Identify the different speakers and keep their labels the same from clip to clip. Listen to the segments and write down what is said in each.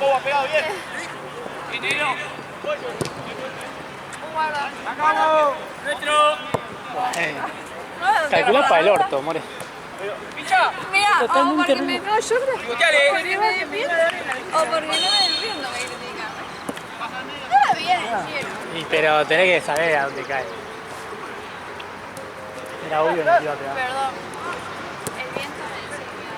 Speaker 1: Poco pegado bien. Nuestro.
Speaker 2: Calculá para el orto, more.
Speaker 1: ¡Pincha!
Speaker 3: Mira, o
Speaker 2: Totalmente
Speaker 3: porque me no, yo creo
Speaker 1: Pivoteale.
Speaker 3: porque no me defiendo, o porque no me defiendo me critican. Está bien, cielo.
Speaker 2: Y, pero tenés que saber a dónde cae. Era obvio que no te iba a pegar.
Speaker 3: Perdón. El viento me enseña.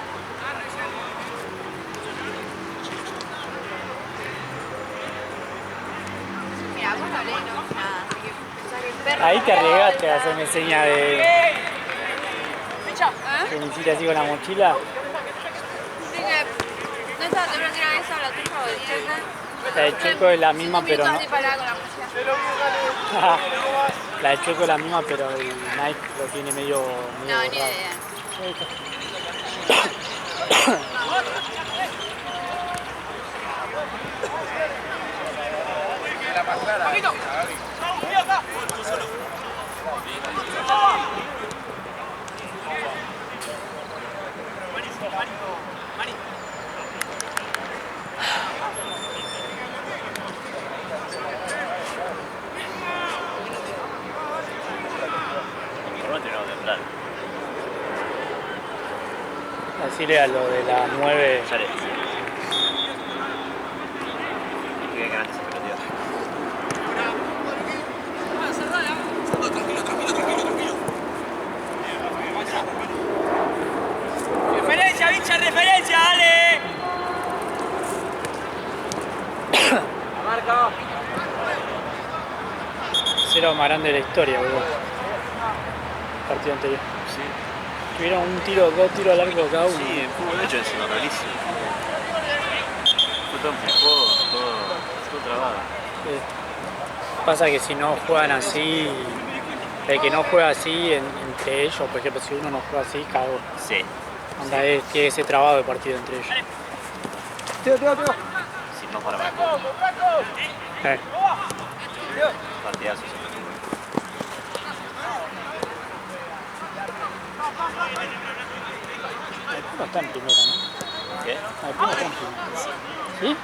Speaker 3: Mira, vos no hablé, no nada, así que pensá que el perro.
Speaker 2: Ahí te arriesgaste a hacerme seña de
Speaker 1: ¡Pincha!
Speaker 2: que me hiciste así con la mochila.
Speaker 3: Así que no estaba segura si era esa o la tuya o directa.
Speaker 2: La de Chueco es la misma, pero no.
Speaker 3: Así parada con la mochila.
Speaker 2: La de Chueco es la misma, pero el Nike lo tiene medio
Speaker 3: No, ni
Speaker 2: raro.
Speaker 3: idea.
Speaker 1: ¡Paquito!
Speaker 2: Decirle a lo de la 9.
Speaker 4: Ya le dije. Que antes se perdió.
Speaker 1: ¡Referencia, bicha, referencia, dale! La marca.
Speaker 2: Cero más grande de la historia, boludo. Partido anterior.
Speaker 4: Sí.
Speaker 2: Tuvieron un tiro, 2 tiros al arco cada uno.
Speaker 4: Sí, el fútbol hecho encima, rarísimo. Fue todo un juego, todo trabado.
Speaker 2: Pasa que si no juegan así, el que no juega así entre ellos, por ejemplo, si uno no juega así, cago.
Speaker 4: Sí.
Speaker 2: Onda, tiene ese trabado de partido entre ellos.
Speaker 4: Si no para más. Partidazos.
Speaker 2: El Puma está en primera, ¿no?
Speaker 4: ¿Qué?
Speaker 2: El Puma está en primera. ¿Sí?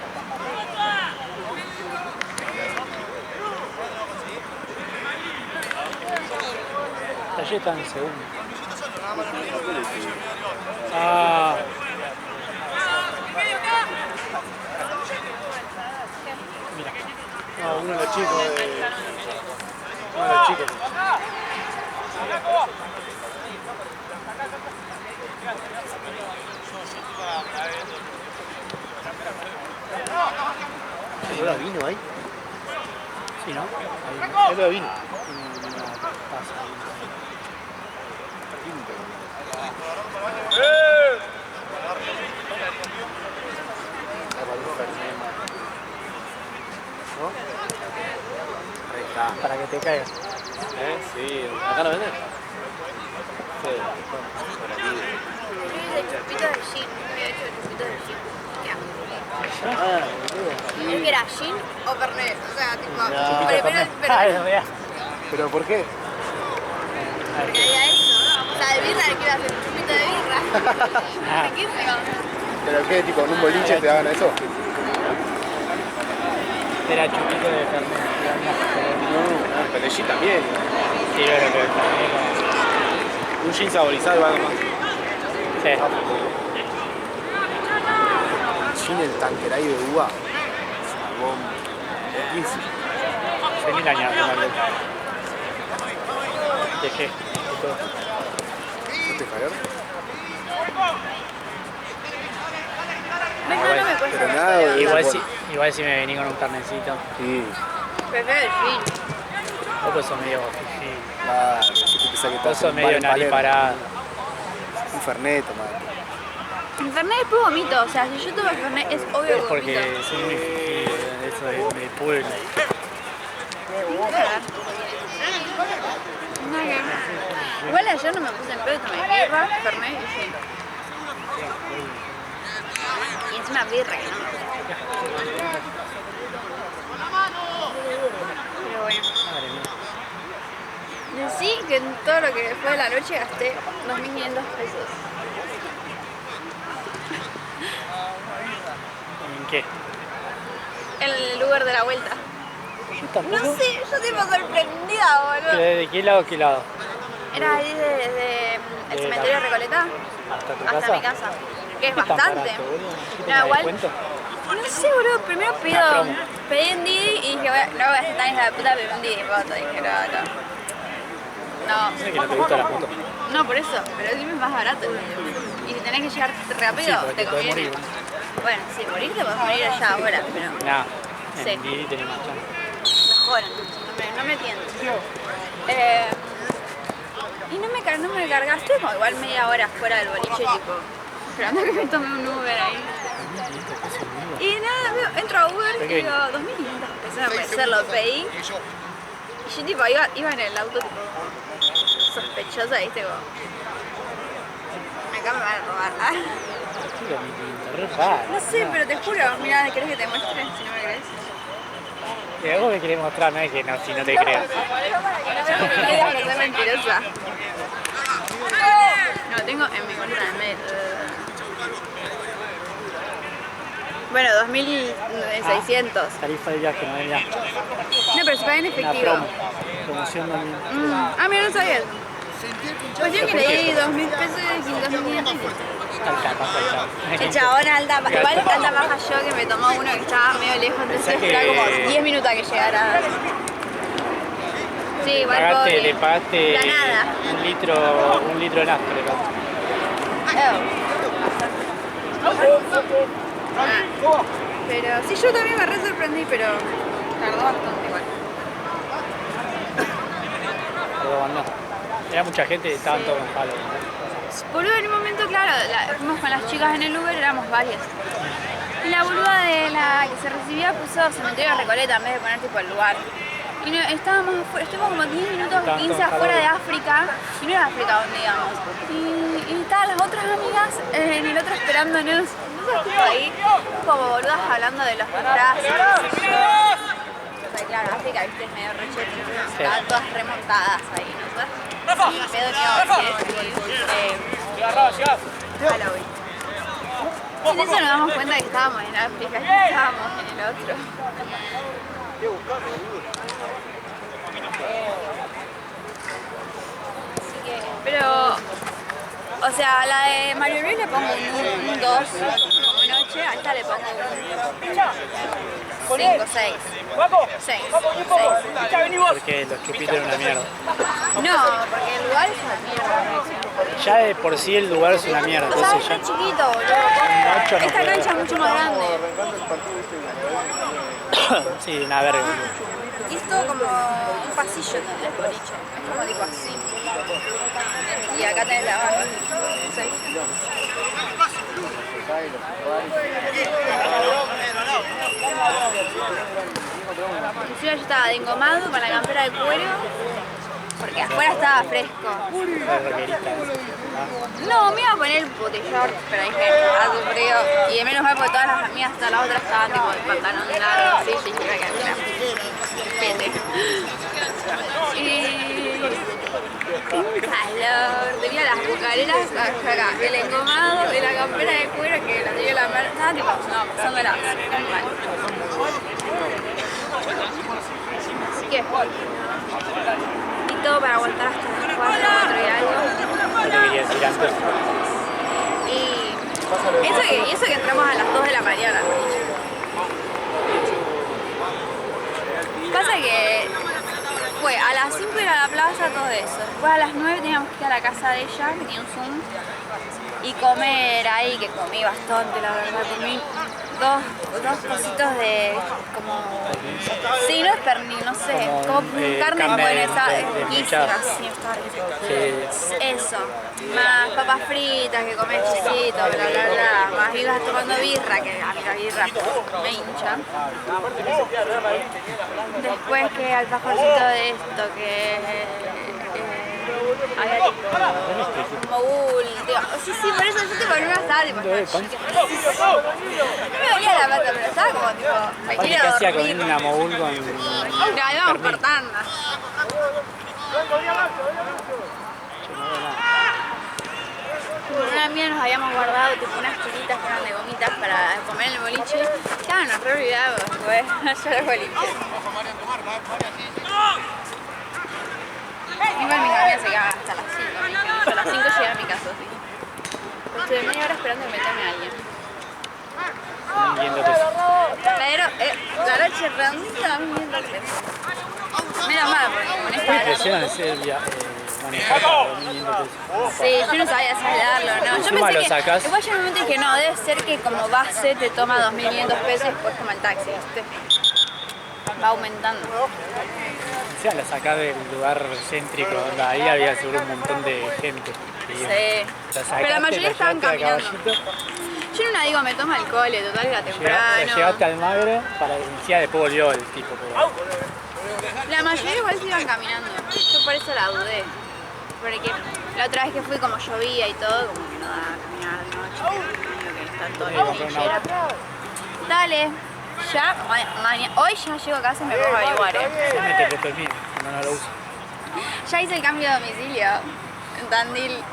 Speaker 2: Ayer está en segundo. Ah. Mira. No, uno de los chicos de... Uno de los chicos.
Speaker 4: ¿Era vino ahí?
Speaker 2: Sí, ¿no? Ahí.
Speaker 4: Era vino.
Speaker 2: ¿No? Para que te caigas.
Speaker 4: Sí. ¿Acá no venden? Sí.
Speaker 3: De chupito de gin, había hecho de chupito de gin. Ya. Es que era gin o Fernet, o sea, tipo, primero,
Speaker 4: ¿Pero por qué?
Speaker 3: porque había eso, o sea, de birra le quiero hacer un chupito de birra. Riquísimo.
Speaker 4: ¿Pero qué? ¿Tipo en un boliche te daban eso?
Speaker 2: Era chupito de Fernet.
Speaker 4: No, pero el gin también.
Speaker 2: Sí, pero que el Fernet
Speaker 4: Un gin saborizado igual más.
Speaker 2: sí.
Speaker 4: Gin el tanqueray de uva. Sabón. Riquísimo.
Speaker 2: 6.000 años de tomarlo. Dejé. Y todo.
Speaker 4: ¿No te calor?
Speaker 3: No, no me cuesta.
Speaker 4: Pero nada,
Speaker 2: Igual si me vení con un carnecito.
Speaker 4: Sí.
Speaker 3: Prefiero el gin.
Speaker 2: Vos pues sos medio fifi.
Speaker 4: Claro, yo pensaba que
Speaker 2: Vos
Speaker 4: estás
Speaker 2: sos
Speaker 4: en
Speaker 2: medio
Speaker 4: bar en Palermo.
Speaker 2: nariparado.
Speaker 4: Un fernet, tomate.
Speaker 3: En Fernet después vomito, o sea, si yo tomo Fernet es obvio que
Speaker 2: Porque
Speaker 3: vomito.
Speaker 2: soy muy fifi de eso de pueblo.
Speaker 3: Igual ayer no me puse en pedo, tomé birra, Fernet y gin. Y encima birra que no me gusta. Pero bueno.
Speaker 2: Madre mía.
Speaker 3: Decí que en todo lo que fue de la noche gasté 2.500 pesos.
Speaker 2: ¿En qué?
Speaker 3: El Uber de la vuelta.
Speaker 2: Yo tampoco.
Speaker 3: No sé, yo tipo sorprendida, boludo.
Speaker 2: ¿De qué lado a qué lado?
Speaker 3: Era ahí desde el cementerio de Recoleta
Speaker 2: ¿Hasta tu
Speaker 3: hasta
Speaker 2: casa?
Speaker 3: mi casa. Que es
Speaker 2: ¿Qué tan
Speaker 3: bastante.
Speaker 2: barato, boludo? ¿Qué
Speaker 3: No,
Speaker 2: tenía
Speaker 3: igual.
Speaker 2: descuento?
Speaker 3: No sé, boludo, primero
Speaker 2: Una promo.
Speaker 3: pedí en Didi y dije, no voy a ser tan hija de puta, pero un Didi, foto. Dije, no.
Speaker 2: Sé que no te gusta la moto.
Speaker 3: No, por eso, pero el Didi es más barato. Y si tenés que llegar rápido,
Speaker 2: porque
Speaker 3: te
Speaker 2: te podés
Speaker 3: conviene.
Speaker 2: morir.
Speaker 3: Bueno, sí, morirte podés morir allá ahora, pero
Speaker 2: Nah,
Speaker 3: Sí.
Speaker 2: en Didi tenés más chance.
Speaker 3: mejor, no me tientes. Y no me cargaste como igual media hora fuera del boliche, tipo, esperando que me tome un Uber ahí. Y nada, entro a Uber y digo, 2.500 pesos, no puede ser, lo pedí. Y yo tipo, iba en el auto tipo, sospechosa, ¿viste? Como, acá me van a robar. Ah,
Speaker 2: Chico, mi re raro.
Speaker 3: no sé, pero te juro, mira, ¿querés que te muestre? Si no me crees.
Speaker 2: Y vos me querés mostrar, no es que no, si no te creas.
Speaker 3: No digas que soy mentirosa. No, tengo en mi cuenta de mail. Bueno, 2.600.
Speaker 2: Tarifa de viaje, no de viaje.
Speaker 3: No, pero se paga en
Speaker 2: Una
Speaker 3: efectivo.
Speaker 2: promo. Promoción también.
Speaker 3: Mira, no sabía eso. Pues yo que le di 2.000 pesos y 5.500. El chabón alta baja yo que me tomó uno que estaba medio lejos, entonces
Speaker 2: Pensá que-
Speaker 3: esperaba como 10 minutos a que llegara. Sí, igual pobre.
Speaker 2: Le pagaste
Speaker 3: La nada.
Speaker 2: un litro de nafta, le pagaste.
Speaker 3: Pero sí, yo también me re sorprendí, pero tardó bastante igual.
Speaker 2: Pero no. Era mucha gente y estaban todos con palo.
Speaker 3: Boludo, en un momento, claro, fuimos con las chicas en el Uber, éramos varias. Y la boluda de la que se recibía puso cementerio de Recoleta en vez de poner tipo el lugar. Y no, estábamos como 10 minutos, 15 afuera de África, y no era África donde íbamos. Y estaban las otras amigas en el otro esperándonos. Entonces tipo ahí, como boludas hablando de los disfraces. Claro, África, viste, es medio rechete, estaban todas remontadas ahí, ¿no? Y pedo que Halloween. Y en eso nos damos cuenta que estábamos en África y estábamos en el otro. Así que, pero, o sea, la de Mario Luis le pongo un 2 como noche, a esta le pongo un 5, 6. 6.
Speaker 2: Porque los chupitos eran una mierda.
Speaker 3: No, porque el lugar es una mierda.
Speaker 2: Ya de por sí el lugar es una mierda,
Speaker 3: O sea,
Speaker 2: entonces
Speaker 3: es
Speaker 2: ya.
Speaker 3: tan chiquito, boludo.
Speaker 2: ocho no
Speaker 3: Esta
Speaker 2: puedo.
Speaker 3: cancha es mucho más grande.
Speaker 2: Sí, una verga.
Speaker 3: Y es todo como un pasillo del boliche. Es como tipo así. Y acá tenés la barra. Sí. Encima yo estaba de engomado con la campera de cuero. Porque afuera estaba fresco.
Speaker 2: La remerita.
Speaker 3: No, me iba a poner el botellón, pero dije, hace frío. Y de menos mal porque todas las amigas, hasta las otras estaban tipo de pantalón largo, así, y dije, que mira, pete. Y un calor, tenía las bucareras acá, el engomado y la campera de cuero que la tenía en la mano. Estaba tipo, no, pasándola muy mal. Así que, y todo para aguantar hasta las 4 y algo.
Speaker 2: No te quería decir antes.
Speaker 3: Y eso que entramos a las 2 de la mañana. Pasa que fue a las 5 ir a la plaza, todo eso. Después a las 9 teníamos que ir a la casa de ella, que tenía un Zoom, y comer ahí, que comí bastante, la verdad. Comí dos cositos de como... Sí, no es pernil, no sé, como carne buena, estaba riquísima, sí, estaba riquísima.
Speaker 2: Sí.
Speaker 3: Eso, más papas fritas que comes chiquito, bla bla bla, más ibas tomando birra, que a mí la birra me hincha. Después que alfajorcito de esto, que había tipo mogul, tío. Sí, por eso yo tipo no estaba tipo, no me dolía la pata, pero estaba como tipo, me
Speaker 2: Aparte, ¿qué
Speaker 3: quiero
Speaker 2: hacía
Speaker 3: dormir.
Speaker 2: comiendo una mogul con...?
Speaker 3: La íbamos cortando. Con una amiga nos habíamos guardado tipo unas tiritas que eran de gomitas para comer en el boliche. Que nos re olvidamos, güey. Allá los boliches. Igual mi familia se queda hasta las 5. Yo a las 5 llegué a mi casa, sí. Estuve media hora esperando que me tome a alguien.
Speaker 2: No entiendo qué es.
Speaker 3: La noche redondita, 1.500 pesos. Menos mal, porque con esta
Speaker 2: Me
Speaker 3: hora...
Speaker 2: impresiona manejar para 1.500 pesos.
Speaker 3: Sí, yo no sabía saldarlo, ¿no? Yo
Speaker 2: Encima
Speaker 3: pensé
Speaker 2: lo
Speaker 3: que...
Speaker 2: sacás.
Speaker 3: Igual yo en un momento dije, no, debe ser que como base te toma 2.500 pesos y después como el taxi, ¿viste? Va aumentando.
Speaker 2: O sea, la sacás del lugar céntrico, donde ahí había seguro un montón de gente.
Speaker 3: Sí. Pero la mayoría estaban caminando. Yo en una digo, me tomo alcohol, total era temprano.
Speaker 2: Llegaste al Magro para iniciar, después volvió el tipo.
Speaker 3: La mayoría igual se iban caminando. Yo por eso la dudé. Porque la otra vez que fui como llovía y todo, como que no daba a caminar de noche. Que está todo en la trinchera. Dale. Ya, hoy ya llego a casa y me pongo a averiguar,
Speaker 2: Se mete el permiso, no lo uso.
Speaker 3: Ya hice el cambio de domicilio en Tandil.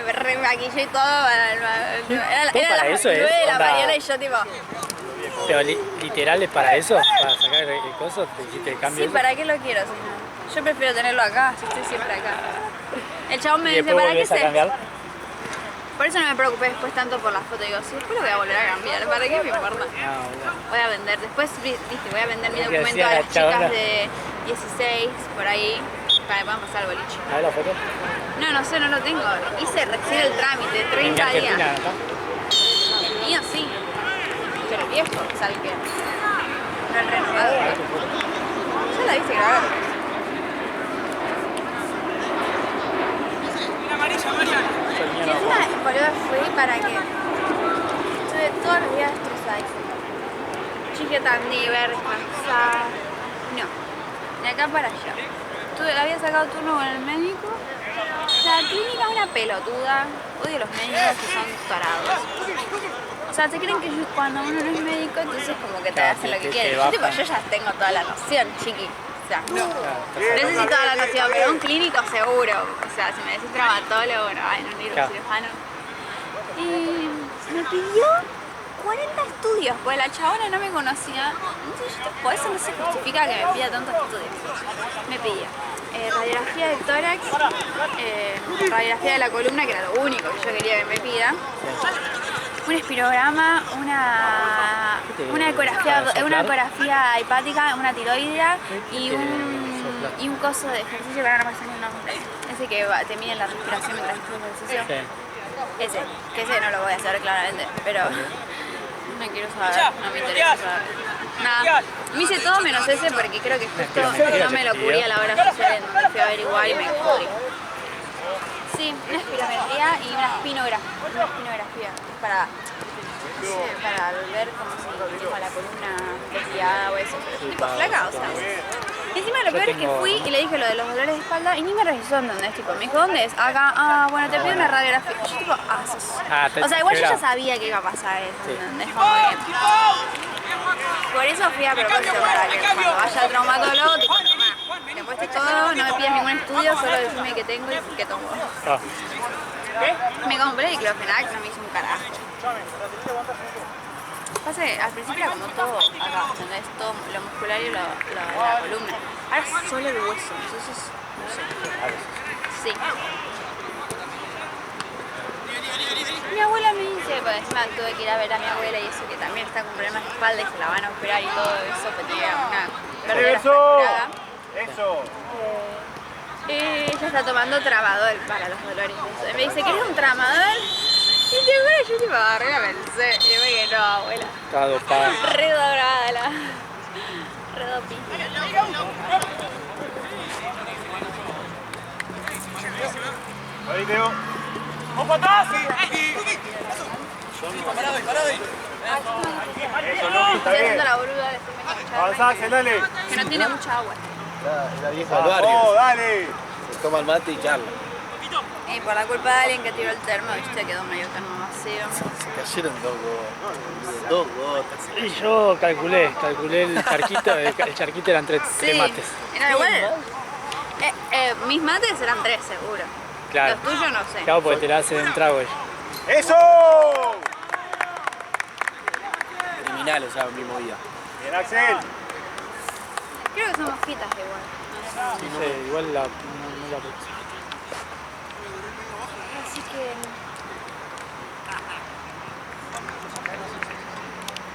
Speaker 3: Me remaquillé y todo para era
Speaker 2: para
Speaker 3: las
Speaker 2: eso
Speaker 3: 9 de la
Speaker 2: onda.
Speaker 3: mañana y yo tipo...
Speaker 2: Pero literal es para eso, para sacar el coso, te hiciste el cambio.
Speaker 3: Sí, ¿para qué lo quiero? Si no? Yo prefiero tenerlo acá, si estoy siempre acá. El chabón me
Speaker 2: ¿Y
Speaker 3: dice,
Speaker 2: después
Speaker 3: ¿para qué
Speaker 2: volvés a cambiar?
Speaker 3: Por eso no me preocupé después tanto por la foto. Digo, sí, después lo voy a volver a cambiar. ¿Para qué me importa?
Speaker 2: No, bueno.
Speaker 3: Voy a vender. Después, viste, voy a vender mi
Speaker 2: Lo que
Speaker 3: documento
Speaker 2: decía
Speaker 3: a
Speaker 2: la
Speaker 3: las chicas
Speaker 2: chabona.
Speaker 3: de 16, por ahí, para que puedan pasar al boliche.
Speaker 2: A ver la foto.
Speaker 3: No sé, no lo tengo. Hice recién el trámite, 30
Speaker 2: En
Speaker 3: días.
Speaker 2: Argentina, ¿no?
Speaker 3: El mío sí. Pero el viejo, o sea, el que no el renovado. Ya la viste grabar.
Speaker 2: Yo el mío
Speaker 3: Y
Speaker 2: no.
Speaker 3: encima, boludo, fui para que estuve todos los días estresadísima. Chique Tandil, ver, descansar. No, de acá para allá. Había sacado turno con el médico. La clínica es una pelotuda. Odio los médicos que son tarados. O sea, se creen que cuando uno no es médico, entonces como que te
Speaker 2: Claro,
Speaker 3: hacen lo que
Speaker 2: te
Speaker 3: quieren. Yo,
Speaker 2: bajan.
Speaker 3: tipo, yo ya tengo toda la noción, chiqui. O sea, no sé si toda la noción, pero un clínico seguro. O sea, si me decís traumatólogo, bueno, ay, no ni un
Speaker 2: Claro.
Speaker 3: cirujano. Y me pidió 40 estudios, porque la chabona no me conocía. Entonces, por eso no se justifica que me pida tantos estudios. Me pidió radiografía del tórax, radiografía de la columna, que era lo único que yo quería que me pida. Un espirograma, una ecografía hepática, una tiroidea y un coso de ejercicio que ahora no me sale el nombre. Ese que te mide la respiración mientras haces ejercicio.
Speaker 2: Sí.
Speaker 3: Ese no lo voy a hacer claramente, pero no quiero saber, no me interesa saber. Nada, me hice todo menos ese porque creo que justo no me lo cubría la hora social en donde fui a averiguar y me cubrí. Sí, una espirometría y una espinografía para, no sé, para ver como si tengo la columna desviada o eso, pero tipo flaca, o sea. Y encima lo peor es que fui y le dije lo de los dolores de espalda y ni me revisó en dónde es, tipo, me dijo, ¿dónde es? Acá, bueno, te pido una radiografía. Y yo tipo, sos. O sea, igual yo ya sabía que iba a pasar eso, ¿entendés? Como que... Por eso fui a propósito, para que cuando vaya al traumatólogo, tipo, tomá, después de todo, no me pidas ningún estudio, solo decime qué tengo y qué tomo.
Speaker 2: Ah,
Speaker 3: Me compré diclofenac, no me hizo un carajo. Pasa que al principio era como todo acá, ¿entendés? Todo lo muscular y la columna. Ahora es solo el hueso, entonces, no sé. Sí. Mi abuela me dice, pues encima tuve que ir a ver a mi abuela y eso, que también está con problemas de espalda y se la van a operar y todo eso, que tenía una cadera fracturada.
Speaker 5: Eso.
Speaker 3: Y ella está tomando tramadol para los dolores y eso. Y me dice, ¿querés un tramadol? Y te juro, yo tipo agarré la pensé. Y me dije, no, abuela.
Speaker 2: estaba dopada.
Speaker 3: Re dorada la... Re dopi.
Speaker 5: Ahí, Leo.
Speaker 1: ¡Ojo atrás!
Speaker 5: Eso, Luqui,
Speaker 3: Estoy
Speaker 5: está
Speaker 3: haciendo
Speaker 5: bien.
Speaker 3: la boluda, le estoy metiendo
Speaker 5: Avanzá, Axel, dale.
Speaker 3: que no tiene mucha agua.
Speaker 4: La vieja del barrio.
Speaker 5: Vamos, dale.
Speaker 4: Se toma el mate y charla.
Speaker 3: Y por la culpa de alguien que tiró el termo, viste, quedó medio termo vacío.
Speaker 4: Se cayeron dos gotas. Dos gotas.
Speaker 2: Y yo calculé el charquito eran tres mates.
Speaker 3: Era igual. Mis mates eran 3 seguro.
Speaker 2: Claro.
Speaker 3: Los tuyos no sé.
Speaker 2: Claro, porque te la hacen un trago ella.
Speaker 5: ¡Eso!
Speaker 4: real, o sea, mi movida.
Speaker 5: Bien, Axel.
Speaker 3: Creo que son mosquitas igual.
Speaker 2: Sí, no sé, igual no la puse.
Speaker 3: Así que...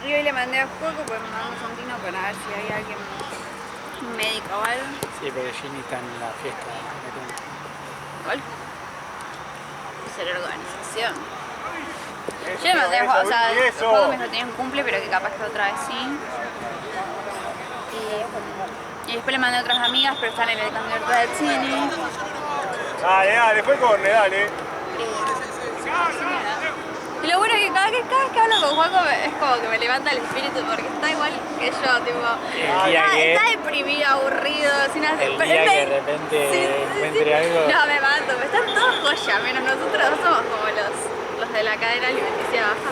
Speaker 3: Y hoy le mandé a Juego, pues mandamos a un tino para ver si hay alguien, un médico o algo.
Speaker 2: Sí, porque Ginny está en la fiesta.
Speaker 3: Igual. Ser organización. Yo le mandé a Juego, o sea, Juego me dijo que tenía un cumple, pero que capaz que otra vez sí. Y después le mandé a otras amigas, pero están en el concierto del cine.
Speaker 5: Dale, fue corne, dale.
Speaker 3: Y lo bueno es que cada vez que hablo con Juaco es como que me levanta el espíritu porque está igual que yo, tipo, está deprimido, aburrido, sin hacer...
Speaker 2: El día que de repente encuentre algo...
Speaker 3: No, me mato, están todos joya, menos nosotros somos como los de la cadena alimenticia baja.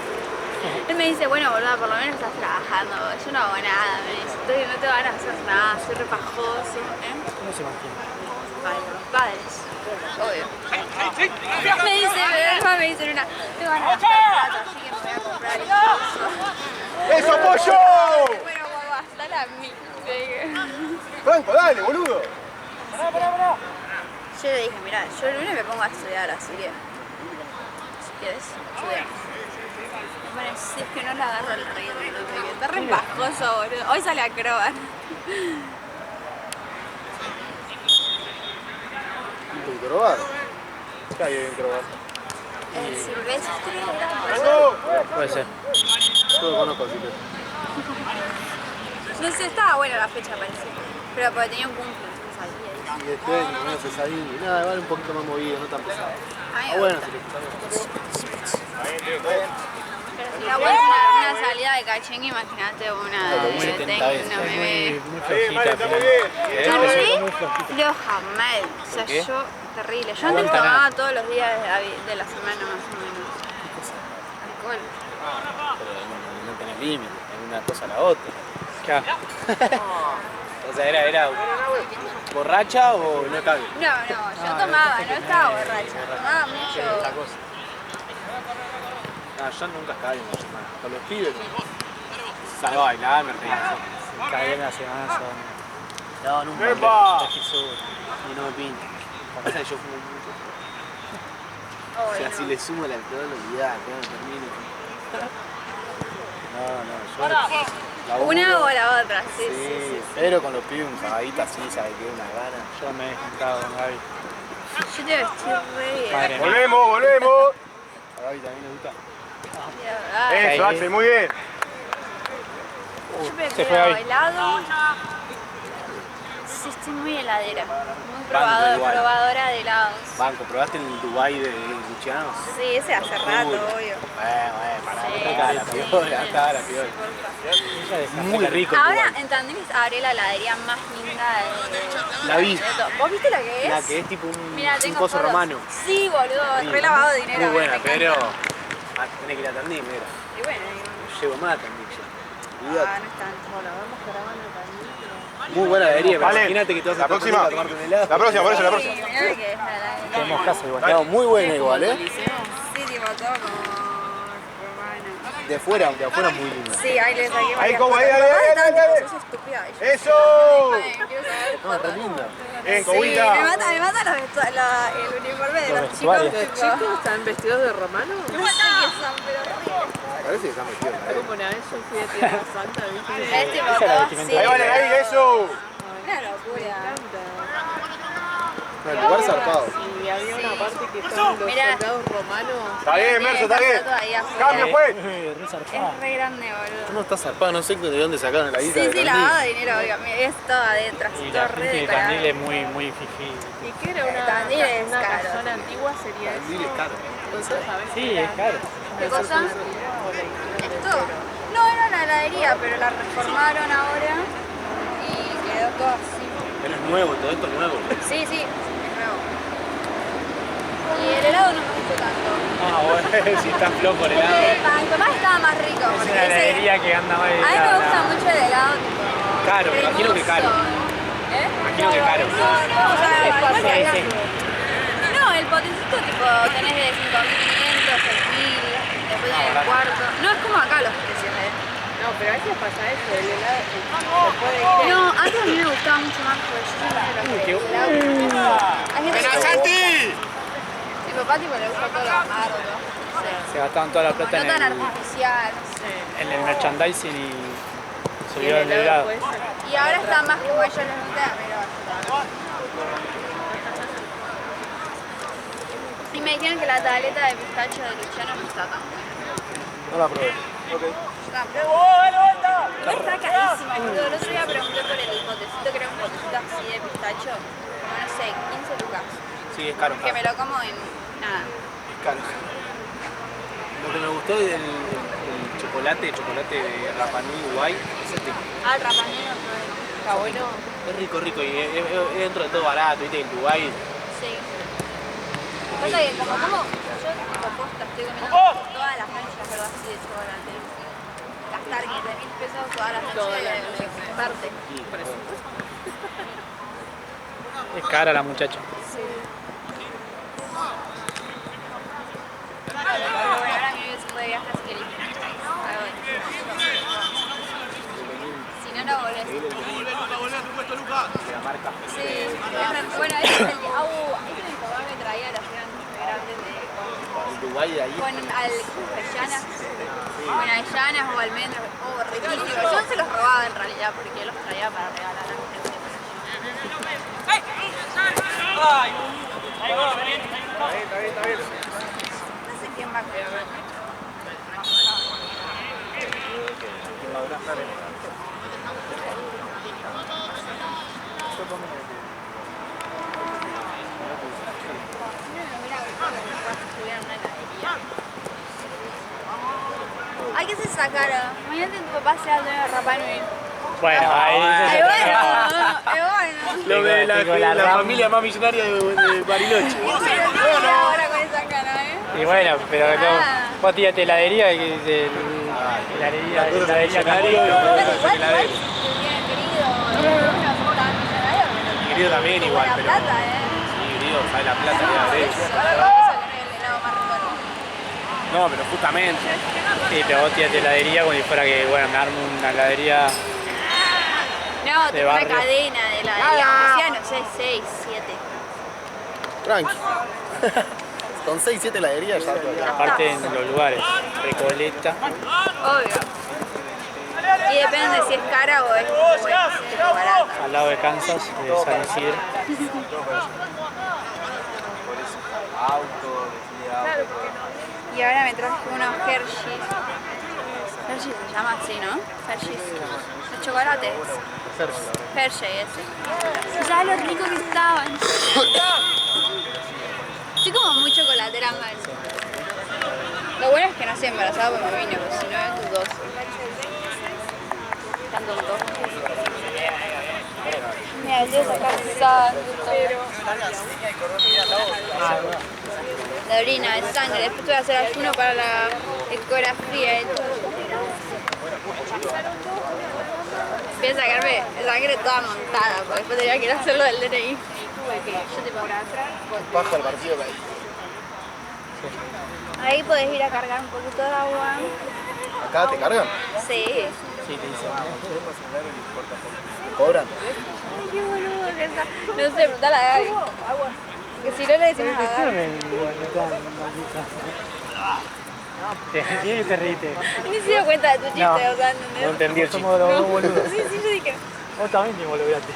Speaker 3: Él me dice, bueno, boluda, por lo menos estás trabajando, yo no hago nada, me dice, no te van a hacer nada, soy repajoso,
Speaker 2: ¿Cómo se imagina?
Speaker 3: Ay, los padres, obvio. Me dice, me dicen una, te van a gastar plata, así que me voy a comprar esto.
Speaker 5: ¡Eso, pollo!
Speaker 3: Bueno, guagua, hasta la mí.
Speaker 5: Franco, dale, boludo.
Speaker 3: Yo le dije, mira, yo el lunes me pongo a estudiar, así que si quieres, estudiar. Bueno, si es que no le agarro el ritmo, que está re pajoso, boludo. Hoy sale a acrobar.
Speaker 4: ¿Un probar?
Speaker 5: ¿Qué hay en Crobar?
Speaker 3: El silvestre.
Speaker 2: Puede ser.
Speaker 4: Yo lo conozco, así que...
Speaker 3: No sé, estaba buena la fecha, parece. Pero porque tenía un cumple, entonces salía.
Speaker 4: Y después, no sé, salí. Nada, igual un poquito más movido, no tan pesado.
Speaker 3: A mí
Speaker 4: Ah,
Speaker 3: me
Speaker 4: bueno,
Speaker 3: gusta.
Speaker 4: sí,
Speaker 3: Pero si la vuelta una salida de cachengue, imagínate una
Speaker 4: Como
Speaker 3: de
Speaker 4: 70 veces.
Speaker 3: tecno,
Speaker 2: Es
Speaker 3: bebé.
Speaker 2: muy
Speaker 5: Bien,
Speaker 2: flojita.
Speaker 5: Mario, está muy bien.
Speaker 3: ¿A mí?
Speaker 2: Muy flojita.
Speaker 3: Floja mal. O sea,
Speaker 4: qué?
Speaker 3: yo, terrible. Yo
Speaker 2: No
Speaker 3: antes
Speaker 2: aguanta
Speaker 3: tomaba
Speaker 2: nada.
Speaker 3: todos los días de la semana más o menos. Alcohol.
Speaker 4: pero no tenés límite, es una cosa a la otra.
Speaker 2: Claro.
Speaker 4: O sea, era borracha o no cabe.
Speaker 3: No, yo tomaba, no estaba borracha. Tomaba mucho.
Speaker 2: Esa cosa.
Speaker 4: No, yo nunca caí en la semana. Con los pibes, salgo a bailar, me reí.
Speaker 2: Caí en la semana son...
Speaker 4: No, nunca.
Speaker 5: ¡Epa!
Speaker 4: Y no me pinta. Pasa que yo fumo mucho.
Speaker 3: Oh,
Speaker 4: O sea,
Speaker 3: no.
Speaker 4: si le sumo el alcohol, olvidate, no termino. No, yo...
Speaker 3: Una o la otra, sí,
Speaker 4: Sí,
Speaker 3: sí, sí.
Speaker 4: pero con los pibes un cagadito así, sabe que una gana.
Speaker 2: Yo me he juntado con Gaby.
Speaker 3: Yo te vestí re bien.
Speaker 2: Padre mío.
Speaker 5: Volvemos.
Speaker 4: A Gaby también le gusta.
Speaker 3: Ay,
Speaker 5: Eso, Axel, muy bien.
Speaker 3: yo me
Speaker 2: Se fue
Speaker 3: quedo
Speaker 2: Gaby.
Speaker 3: helado. Sí, estoy muy heladera. Muy
Speaker 4: Banco igual.
Speaker 3: probadora de helados.
Speaker 4: Banco, ¿probaste el Dubai de Luciano?
Speaker 3: Sí, ese hace rato, obvio.
Speaker 4: Pará,
Speaker 3: Sí,
Speaker 4: está la
Speaker 3: sí,
Speaker 4: piola,
Speaker 3: sí,
Speaker 4: está la
Speaker 3: sí,
Speaker 4: piola.
Speaker 2: Ella de
Speaker 4: Muy rico el
Speaker 3: Ahora
Speaker 4: Dubai.
Speaker 3: en Tandil abre la heladería más linda de...
Speaker 4: La vi.
Speaker 3: de todo. ¿Vos viste la que es?
Speaker 4: La que es tipo un,
Speaker 3: Mirá,
Speaker 4: un
Speaker 3: tengo
Speaker 4: coso
Speaker 3: fotos.
Speaker 4: romano.
Speaker 3: Sí, boludo,
Speaker 4: Sí,
Speaker 3: re lavado de dinero.
Speaker 4: Muy buena,
Speaker 3: me encanta.
Speaker 4: pero... tenés que ir a Tandil, mira.
Speaker 3: Y bueno,
Speaker 4: No llego más a Tandil ya.
Speaker 3: no
Speaker 4: Olvídate.
Speaker 3: es tanto.
Speaker 4: Muy buena heladería, pero
Speaker 5: Vale,
Speaker 4: imagínate que te vas a
Speaker 5: la
Speaker 4: Tandil
Speaker 5: próxima.
Speaker 4: a tomarte un helado.
Speaker 5: La próxima, por eso la próxima.
Speaker 3: Sí, mirá que es la
Speaker 2: Tenemos casa igual.
Speaker 4: No, muy buena igual, ¿eh?
Speaker 3: Sí, tipo todo como romano.
Speaker 4: De afuera muy linda.
Speaker 3: Sí, ahí le saqué varias
Speaker 5: como,
Speaker 3: fotos.
Speaker 5: ahí,
Speaker 3: Mi
Speaker 5: dale,
Speaker 3: mamá
Speaker 5: dale,
Speaker 3: estaba
Speaker 5: dale.
Speaker 3: tipo, sos estúpida. Y yo,
Speaker 5: ¡Eso!
Speaker 3: "Ay, quiero saber
Speaker 4: No, re
Speaker 3: fotos".
Speaker 4: linda.
Speaker 5: Bien,
Speaker 3: Sí,
Speaker 5: Coguita.
Speaker 3: me mata el uniforme de
Speaker 2: Los
Speaker 3: los
Speaker 2: vestuarios.
Speaker 3: chicos.
Speaker 6: ¿Los chicos están vestidos de romano?
Speaker 3: No sé qué son, pero
Speaker 4: Parece que están vestidos.
Speaker 6: Como una vez yo fui a Tierra Santa, ¿viste?
Speaker 3: es tipo
Speaker 2: Esa es la
Speaker 3: todo
Speaker 2: vestimenta.
Speaker 3: así.
Speaker 5: Ahí vale, ahí, eso.
Speaker 3: Una locura.
Speaker 4: No, el lugar zarpado.
Speaker 6: Y había una parte que estaban los
Speaker 3: Mirá.
Speaker 6: soldados romanos.
Speaker 5: Está bien, Merso, está bien. Cambio, pues.
Speaker 2: Re zarpado.
Speaker 3: Es re grande, boludo.
Speaker 4: No está zarpado, no sé de dónde sacaron la guita
Speaker 3: Sí,
Speaker 4: de
Speaker 3: sí,
Speaker 4: Tandil.
Speaker 3: lavado de dinero, oiga. Es todo adentro, así
Speaker 2: Y
Speaker 3: todo
Speaker 2: la
Speaker 3: re
Speaker 2: gente de
Speaker 3: decorado.
Speaker 2: Tandil es muy fifí.
Speaker 6: ¿Y qué era una,
Speaker 3: Tandil es
Speaker 6: una
Speaker 3: caro.
Speaker 6: casona antigua? ¿Sería eso?
Speaker 4: Tandil es caro.
Speaker 6: Entonces, ¿sabes?
Speaker 2: Sí, es caro.
Speaker 3: ¿Qué cosa? Esto. No era una heladería, pero la reformaron ahora y quedó todo así.
Speaker 4: Pero es nuevo, todo esto es nuevo.
Speaker 3: Sí, sí, es nuevo. Y el helado no me gustó tanto.
Speaker 2: Ah, bueno, si está flojo el helado.
Speaker 3: Mi papá estaba más rico.
Speaker 2: Es
Speaker 3: porque
Speaker 2: una
Speaker 3: ese-
Speaker 2: heladería que anda más
Speaker 3: A mí me gusta mucho el helado tipo.
Speaker 4: Caro, imagino que caro.
Speaker 3: ¿Eh?
Speaker 4: Imagino que caro.
Speaker 3: No, o sea, igual que acá.
Speaker 2: Sí.
Speaker 3: No, el potecito tipo tenés de 5.500, 6.000, después tenés el cuarto. No es como acá los precios,
Speaker 6: No, pero a veces pasa eso, el helado se puede ir.
Speaker 3: No, antes a mí me gustaba mucho más porque yo siempre lo que el helado. Hay gente que
Speaker 5: Santi!
Speaker 3: mi papá tipo le gusta todo lo amargo, todo. No sé.
Speaker 2: Se gastaban toda la plata
Speaker 3: No tan artificial, no sé.
Speaker 2: en el merchandising y se
Speaker 6: Y
Speaker 2: olvidaron
Speaker 6: el
Speaker 2: del
Speaker 6: helado
Speaker 2: helado.
Speaker 6: puede ser.
Speaker 3: Y ahora está más como a ellos les gusta, pero... Y me dijeron que la tableta de pistacho de Luciano no está tan buena.
Speaker 5: No la probé. Ok.
Speaker 3: Igual está carísimo, boludo. El otro día pregunté por el botecito, que era un botecito así de pistacho, como no sé, 15 lucas.
Speaker 4: Sí, es caro.
Speaker 3: Que me lo como en nada.
Speaker 4: Es caro. Lo que me gustó del chocolate de Rapa Nui Uruguay, es el rico.
Speaker 3: Ah, el rapanero.
Speaker 6: Está bueno.
Speaker 4: Es rico, rico y es dentro de todo barato, viste, en Uruguay.
Speaker 3: Sí. Pasa que como yo tipo posta estoy comiendo todas las noches algo así de chocolate. Gastar 15.000 pesos todas las
Speaker 6: Todas las
Speaker 3: noches
Speaker 6: noches.
Speaker 3: de parte.
Speaker 2: Es cara la muchacha.
Speaker 3: Pero bueno, ahora mi vida se puede viajar así que listo. Si no, no volvés.
Speaker 4: De la marca.
Speaker 3: Sí, bueno, ese es el que. Ese mi papá me traía los grandes de.
Speaker 4: El Uruguay de ahí.
Speaker 3: Con avellanas. Con avellanas o almendras. Oh, riquísimo. Yo se los robaba en realidad porque los traía para regalar a la gente. No sé quién va a creer. Hay que hacer esa cara. Mañana tu papá sea el dueño de Rapa Nui.
Speaker 2: Bueno, ahí
Speaker 3: Ay,
Speaker 2: se
Speaker 3: bueno, bueno.
Speaker 4: Lo de
Speaker 2: Tengo la
Speaker 4: la
Speaker 2: RAM.
Speaker 4: familia más millonaria de Bariloche.
Speaker 3: Pero no ahora con esa cara, ¿eh?
Speaker 2: Y bueno, pero no,
Speaker 3: Ah.
Speaker 2: vos tírate heladería y heladería
Speaker 4: millonario.
Speaker 3: Igual,
Speaker 4: Mi querido también igual,
Speaker 3: la
Speaker 4: pero.
Speaker 3: plata,
Speaker 4: Mi querido, sabe la plata
Speaker 3: Por
Speaker 4: de
Speaker 3: eso,
Speaker 4: eso.
Speaker 3: por eso que el helado más rico del mundo.
Speaker 4: No, pero justamente.
Speaker 2: Sí, pero vos tírate heladería como si fuera que, bueno, me armo una heladería.
Speaker 3: No,
Speaker 2: De
Speaker 3: tengo una
Speaker 2: barrio.
Speaker 3: cadena de heladería, aunque sea, no sé, 6, 7.
Speaker 5: Tranqui. Con 6, 7 heladerías ya.
Speaker 2: Aparte en los lugares, Recoleta,
Speaker 3: Obvio. Y depende si es cara o es barata.
Speaker 2: al lado de Kansas, de San Isidro.
Speaker 3: Y ahora me traje unos Hershey's. Hershey's se llama así, ¿no? Hershey's. De chocolate. Hershey ese. ¿Sabes lo rico que estaban? Estoy como muy chocolatera mal. Lo bueno es que no estoy embarazada porque me vine, porque si no es dudoso. Tan tonto. Mira, yo sacar sangre. De orina, de sangre. Después voy a hacer ayuno para la ecografía y todo. Voy a sacarme sangre toda montada, porque después tenía que ir a hacerlo del DNI. Yo te pongo
Speaker 5: Baja el partido que hay.
Speaker 3: ahí podés ir a cargar un poquito de agua.
Speaker 5: ¿Acá te cargan?
Speaker 3: Sí.
Speaker 2: Sí, te dicen.
Speaker 5: ¿Te cobran?
Speaker 3: Ay, qué boludo que está. No sé, preguntale a Gaby. Que si no le decimos a Gaby.
Speaker 2: ¿Qué te reíste?
Speaker 3: Ni se dio cuenta de tu chiste,
Speaker 2: No.
Speaker 3: o sea, ¿entendés?
Speaker 4: No entendí el chiste.
Speaker 2: Somos los dos boludos.
Speaker 3: Sí, sí, yo dije.
Speaker 2: Vos también te involucraste.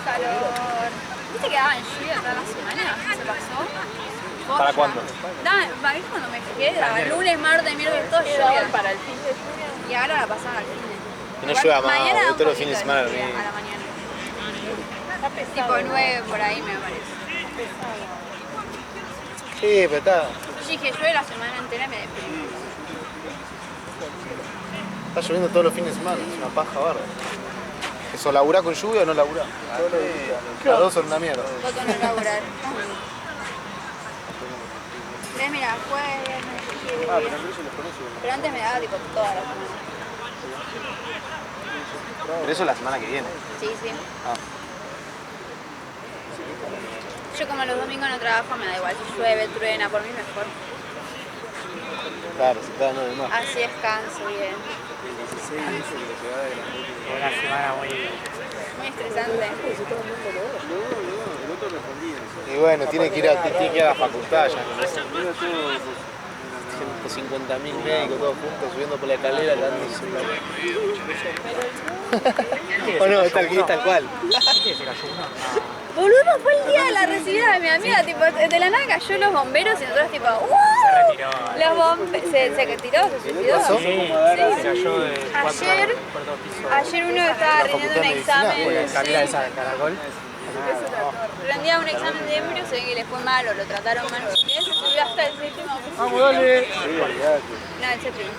Speaker 3: Calor. ¿Viste que daba en lluvia toda la semana? ¿Se pasó?
Speaker 4: ¿Para cuándo?
Speaker 3: Para mí cuando me fijé, daba lunes, martes, miércoles, todo
Speaker 6: Daban
Speaker 3: lluvia.
Speaker 6: para el fin de semana.
Speaker 3: Y ahora la pasaron al fin.
Speaker 4: Que no llueva más,
Speaker 3: Mañana da un
Speaker 4: todos los
Speaker 3: poquito
Speaker 4: fines de semana lo
Speaker 3: lluvia
Speaker 4: mismo.
Speaker 3: a la mañana. Tipo 9 por ahí me parece.
Speaker 5: Sí, pero está.
Speaker 3: Yo dije, llueve la semana entera y me deprimí.
Speaker 5: Está lloviendo todos los fines de semana. Es una paja barra. ¿Eso laburá con lluvia o no laburá? Las dos son una mierda.
Speaker 3: Voto no laburar. Mira, jueves, viernes, pero antes me daba tipo toda la semana.
Speaker 4: Pero eso es la semana que viene.
Speaker 3: Sí, sí. Yo como los domingos no trabajo, me da igual. Si llueve, truena, por mí mejor.
Speaker 5: Claro, se quedan de más.
Speaker 3: Así descanso bien.
Speaker 2: Una semana
Speaker 3: Muy estresante.
Speaker 5: Y bueno, tiene que ir a la facultad ya. 150.000 médicos todos juntos subiendo por la escalera dándose la... ¿O no? Es tal cual.
Speaker 3: Boludo, fue el día de la recibida de mi amiga, tipo, de la nada cayó los bomberos y nosotros tipo, ¡wow!
Speaker 2: Se retiró.
Speaker 3: Los bomberos, se retiró, se suicidó.
Speaker 2: Se cayó de
Speaker 3: Ayer,
Speaker 2: cuarto piso.
Speaker 3: ayer uno estaba rindiendo un examen.
Speaker 2: Por la escalera esa de caracol.
Speaker 3: Rendía un examen de embrio, se ve que le fue mal o lo trataron mal, no sé qué, se subió hasta el séptimo.
Speaker 2: ¡Vamos, dale!
Speaker 3: No, el séptimo.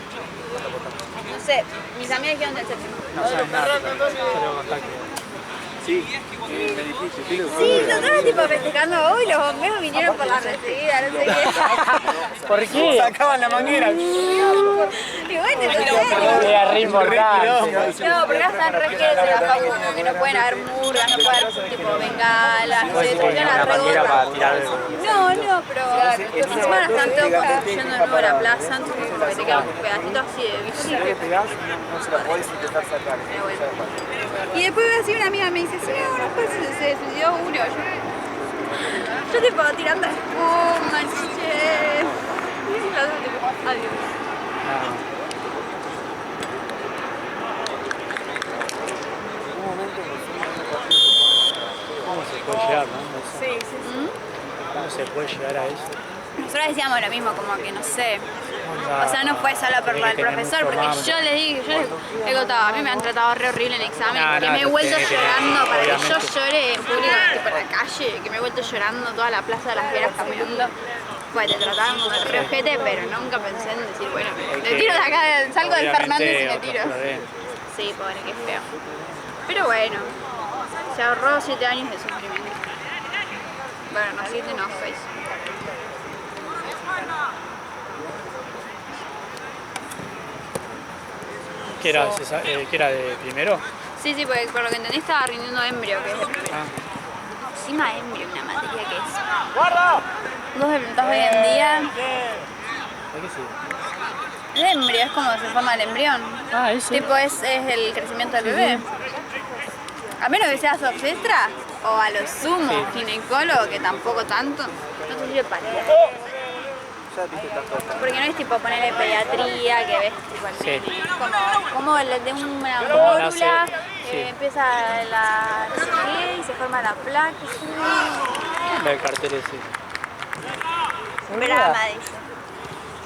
Speaker 3: No sé, mis amigas dijeron del séptimo.
Speaker 2: No saben nada, pero salió contacto.
Speaker 4: Sí, me dijiste, sí,
Speaker 3: Sí, nosotros tipo festejando, uy, los bomberos vinieron por la recibida, no sé qué.
Speaker 2: ¿Por qué? Sacaban la manguera.
Speaker 3: Y bueno, no
Speaker 2: Era re importante.
Speaker 3: No, porque acá están re quietos en la facu, como que no pueden haber murgas, no puede haber tipo bengalas, no sé,
Speaker 2: Sí,
Speaker 3: tienen
Speaker 2: una
Speaker 3: la
Speaker 2: manguera para
Speaker 3: regorra.
Speaker 2: tirar.
Speaker 3: No, pero las semanas están todos yendo de nuevo a la plaza, entonces como que te quedan un pedacito así de visible.
Speaker 5: No se la podés intentar sacar.
Speaker 3: Pero bueno. Y después veo así una amiga me dice, sí, bueno, pues se suicidó uno. Yo tipo tirando espuma, che. Y la otra tipo, adiós.
Speaker 2: ¿Cómo se puede llegar, no?
Speaker 3: Sí, sí, sí.
Speaker 2: ¿Cómo se puede llegar a eso?
Speaker 3: Nosotros decíamos lo mismo, como que no sé. O sea, no fue solo por el profesor, porque yo les dije, yo les he contado, a mí me han tratado re horrible en el examen,
Speaker 2: No,
Speaker 3: que
Speaker 2: no,
Speaker 3: me he vuelto
Speaker 2: tenés que
Speaker 3: llorando para que yo
Speaker 2: obviamente.
Speaker 3: llore en público, tipo en la calle, que me he vuelto llorando toda la plaza de las Fieras caminando. Pues te trataban como el re ojete, pero nunca pensé en decir, bueno, me tiro de acá, salgo del Fernández y me tiro. Sí, pobre, qué feo. Pero bueno, se ahorró 7 años de sufrimiento. Bueno, no 7, no 6.
Speaker 2: ¿Qué era, ¿qué era de primero?
Speaker 3: Sí, sí, porque por lo que entendí estaba rindiendo embrio, que es de primero.
Speaker 2: Ah.
Speaker 3: Encima embrio, una materia que es. Vos me preguntás hoy en día,
Speaker 2: ¿De qué sí?
Speaker 3: el embrio es como se forma el embrión.
Speaker 2: Ah, eso.
Speaker 3: Tipo, es el crecimiento del bebé. A menos que seas obstetra o a lo sumo
Speaker 2: Sí.
Speaker 3: ginecólogo, que tampoco tanto, no te sirve para nada. Porque no es tipo ponerle pediatría, que ves tipo el
Speaker 2: Sí.
Speaker 3: nene, como el de una
Speaker 2: Como nace,
Speaker 3: mórula,
Speaker 2: sí.
Speaker 3: empieza la no sé qué, y se forma la placa.
Speaker 2: El cartel ese.
Speaker 3: Brahma dice.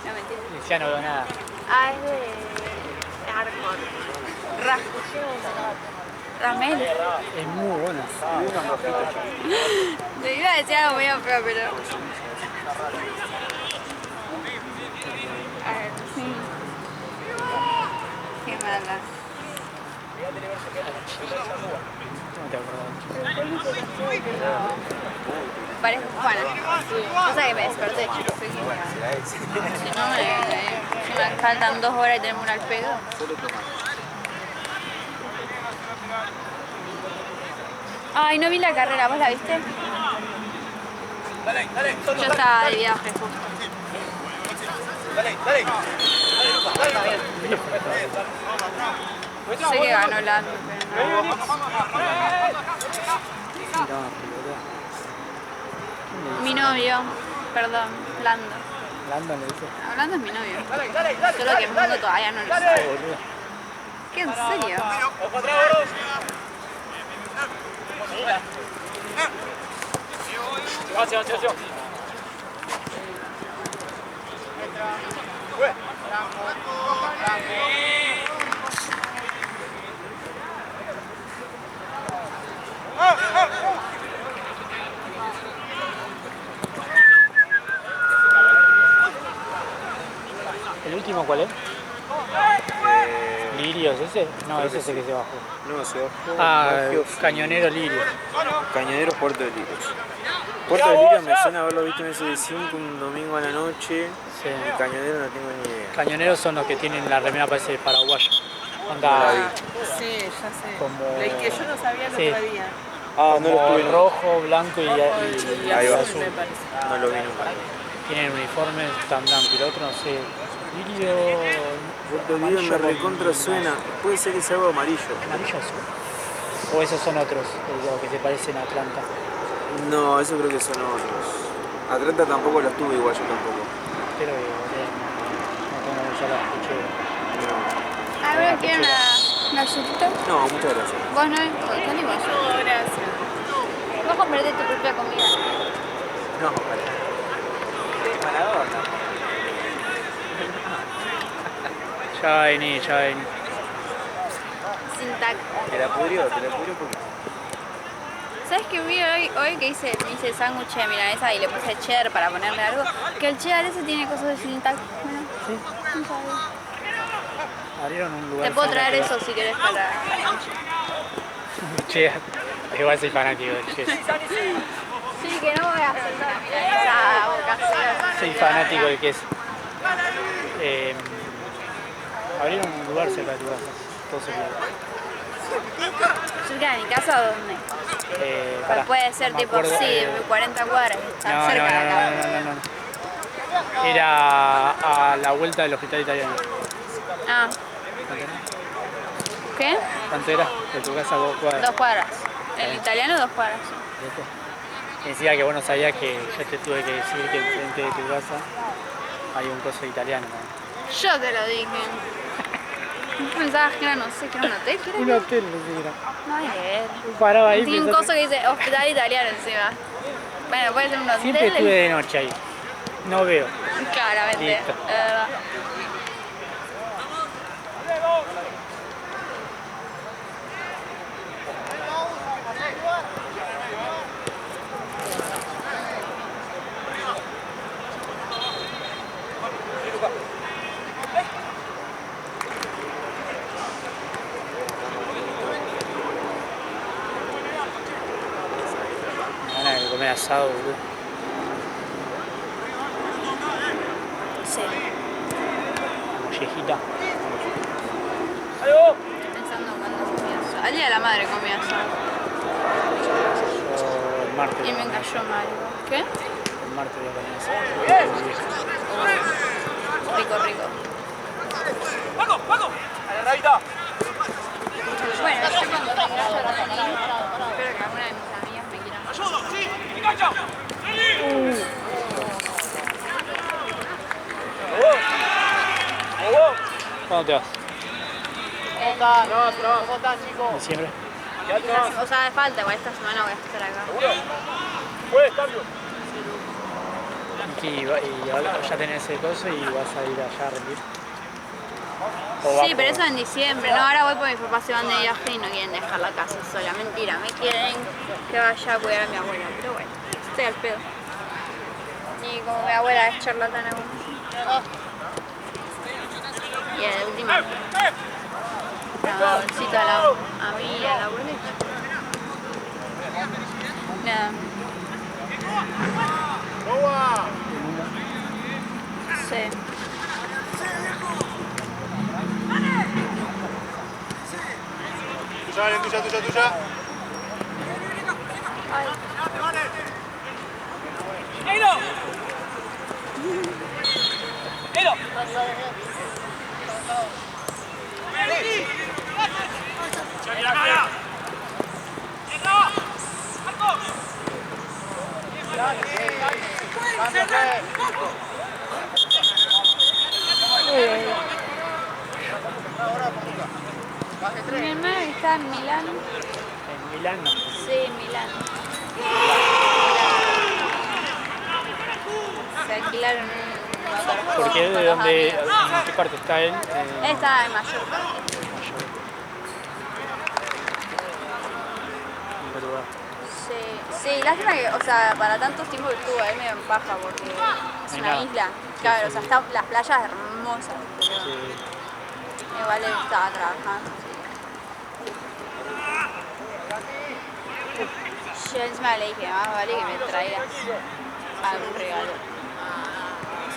Speaker 3: No, mentira.
Speaker 2: Ya no veo nada.
Speaker 3: Ah, es de Arcor. Ramel.
Speaker 2: Es muy bueno.
Speaker 3: Te iba a decir algo medio feo, pero. A ver, sí. Qué mala.
Speaker 2: No te acordás.
Speaker 3: Parece Juana. O sea que me desperté, chicos. Si no me faltan 2 horas y tenemos un al pedo. Ay, no vi la carrera, ¿vos la viste? Yo estaba de viaje justo. Sé que ganó Lando, pero no. Mi novio, perdón, Lando.
Speaker 2: Lando le dice.
Speaker 3: No, Lando es mi novio. Solo que el mundo todavía no lo sabe. ¿Qué, en serio?
Speaker 2: ¿El último cuál es? ¿Lirios ese? No, ese es el que se bajó.
Speaker 4: No, se bajó.
Speaker 2: Ah,
Speaker 4: Magios,
Speaker 2: Cañonero Lirio.
Speaker 4: Cañoneros, Puerto de Lirios. Puerto de Lirios me suena haberlo visto en ese 5 un domingo a la noche.
Speaker 2: Sí.
Speaker 4: Y Cañonero no tengo ni idea.
Speaker 2: Cañoneros son los que tienen la remera parece paraguaya.
Speaker 4: No la
Speaker 2: Onda,
Speaker 4: vi.
Speaker 6: Sí, ya sé.
Speaker 2: como...
Speaker 6: El que yo no sabía el
Speaker 2: Sí.
Speaker 6: otro día.
Speaker 4: Ah, no lo
Speaker 2: como
Speaker 4: estuve.
Speaker 2: rojo, blanco y
Speaker 4: Ahí va.
Speaker 2: azul.
Speaker 4: No lo vi nunca.
Speaker 2: Tienen uniformes tan blanco y el otro no sé. Lirio.
Speaker 4: Puerto Lirio me recontra suena. Puede ser que sea algo amarillo.
Speaker 2: ¿Amarillo azul? ¿O esos son otros, los que se parecen a Atlanta?
Speaker 4: No, eso creo que son otros. Atlanta tampoco los tuve igual, yo tampoco.
Speaker 2: Pero no tengo ya la escuché.
Speaker 3: A ver, ¿quieren una galletita?
Speaker 4: No, muchas gracias.
Speaker 3: Vos no, Tony, vos.
Speaker 6: No, gracias.
Speaker 3: Vos comprate tu propia comida.
Speaker 4: No, Maradona.
Speaker 2: Ya vení.
Speaker 3: Sin tac.
Speaker 4: Te la pudrió porque...
Speaker 3: ¿Sabes qué vi hoy que me hice sándwich de milanesa y le puse cheddar para ponerle algo? Que el cheddar ese tiene cosas de sin tac. Bueno,
Speaker 2: Sí.
Speaker 3: no sabía.
Speaker 2: Abrieron un lugar.
Speaker 3: Te puedo
Speaker 2: cerca
Speaker 3: traer
Speaker 2: que-
Speaker 3: eso si querés para la noche.
Speaker 2: Che, igual soy fanático del Chess.
Speaker 3: Sí, que no voy a hacer una milanesa casera.
Speaker 2: Soy fanático del queso. Abrieron un lugar cerca de tu casa. Todo se
Speaker 3: ¿Cerca de mi casa o dónde? Pues puede ser
Speaker 2: no me
Speaker 3: tipo,
Speaker 2: acuerdo,
Speaker 3: sí, 40 cuadras, está
Speaker 2: No.
Speaker 3: cerca de acá.
Speaker 2: Era a la vuelta del hospital italiano.
Speaker 3: Ah, ¿qué?
Speaker 2: ¿Cuánto era? De tu casa a 2 cuadras.
Speaker 3: 2 cuadras. El italiano 2 cuadras.
Speaker 2: Y decía que vos no sabías que yo te tuve que decir que enfrente de tu casa hay un coso italiano.
Speaker 3: Yo te lo dije. ¿No pensabas que era, no sé, que era un hotel? ¿Qué era?
Speaker 2: Un hotel, no sé qué era.
Speaker 3: No es.
Speaker 2: Paraba ahí.
Speaker 3: Tiene un
Speaker 2: pensando-
Speaker 3: coso que dice hospital italiano encima. Bueno, puede ser un hotel.
Speaker 2: Siempre estuve de noche ahí. No veo.
Speaker 3: Claramente,
Speaker 2: Listo.
Speaker 3: de verdad.
Speaker 2: Me van a comer asado, boludo.
Speaker 3: Sí.
Speaker 2: Mollejita.
Speaker 3: Estoy pensando cuando comí asado. Al día de la madre comí asado.
Speaker 2: Yo el martes.
Speaker 3: Y me cayó mal. ¿Qué?
Speaker 2: El martes voy a comer asado.
Speaker 3: Rico, rico.
Speaker 1: ¡Vamos! ¡A la rayita!
Speaker 3: Bueno, yo cuando regreso a la familia, espero que alguna de mis amigas me quiera.
Speaker 1: ¡Ayudo! ¡Sí! ¡Engancha!
Speaker 2: ¿Cuándo te vas?
Speaker 1: ¿Cómo estás, chicos?
Speaker 2: ¿Diciembre?
Speaker 3: O sea, de falta, igual esta semana voy a estar acá.
Speaker 1: ¡Pues, cambio!
Speaker 2: Y ahora ya tenés ese coso y vas a ir allá a rendir.
Speaker 3: Sí, pero eso en diciembre. No, ahora voy porque mis papás se van de viaje y no quieren dejar la casa sola. Mentira, me quieren que vaya a cuidar a mi abuela. Pero bueno, estoy al pedo. Y como mi abuela es charlatana, bueno. Y de última, una bolsita a mí y a la abuelita. Nada. Sí.
Speaker 5: Tuya.
Speaker 3: Ay.
Speaker 1: ¡Eilo! ¡Eilo! ¡La cara! ¡Entra! ¡Marco!
Speaker 3: Mi hermano está en Milán.
Speaker 2: En Milán no.
Speaker 3: Sí, en Milán. Se alquilaron un motorhome
Speaker 2: ¿Por qué?
Speaker 3: con
Speaker 2: ¿De
Speaker 3: los
Speaker 2: dónde?
Speaker 3: amigos.
Speaker 2: ¿En qué parte está él?
Speaker 3: Está en Mallorca.
Speaker 2: En qué lugar.
Speaker 3: Sí, lástima que, o sea, para tantos tiempos que estuvo ahí me en paja porque es
Speaker 2: Hay
Speaker 3: una
Speaker 2: nada.
Speaker 3: isla.
Speaker 2: Sí,
Speaker 3: Claro,
Speaker 2: sí,
Speaker 3: o sea,
Speaker 2: sí.
Speaker 3: está, las playas hermosas, pero
Speaker 2: Sí.
Speaker 3: igual él estaba trabajando. Yo encima le dije, más vale que me traigas algún regalo.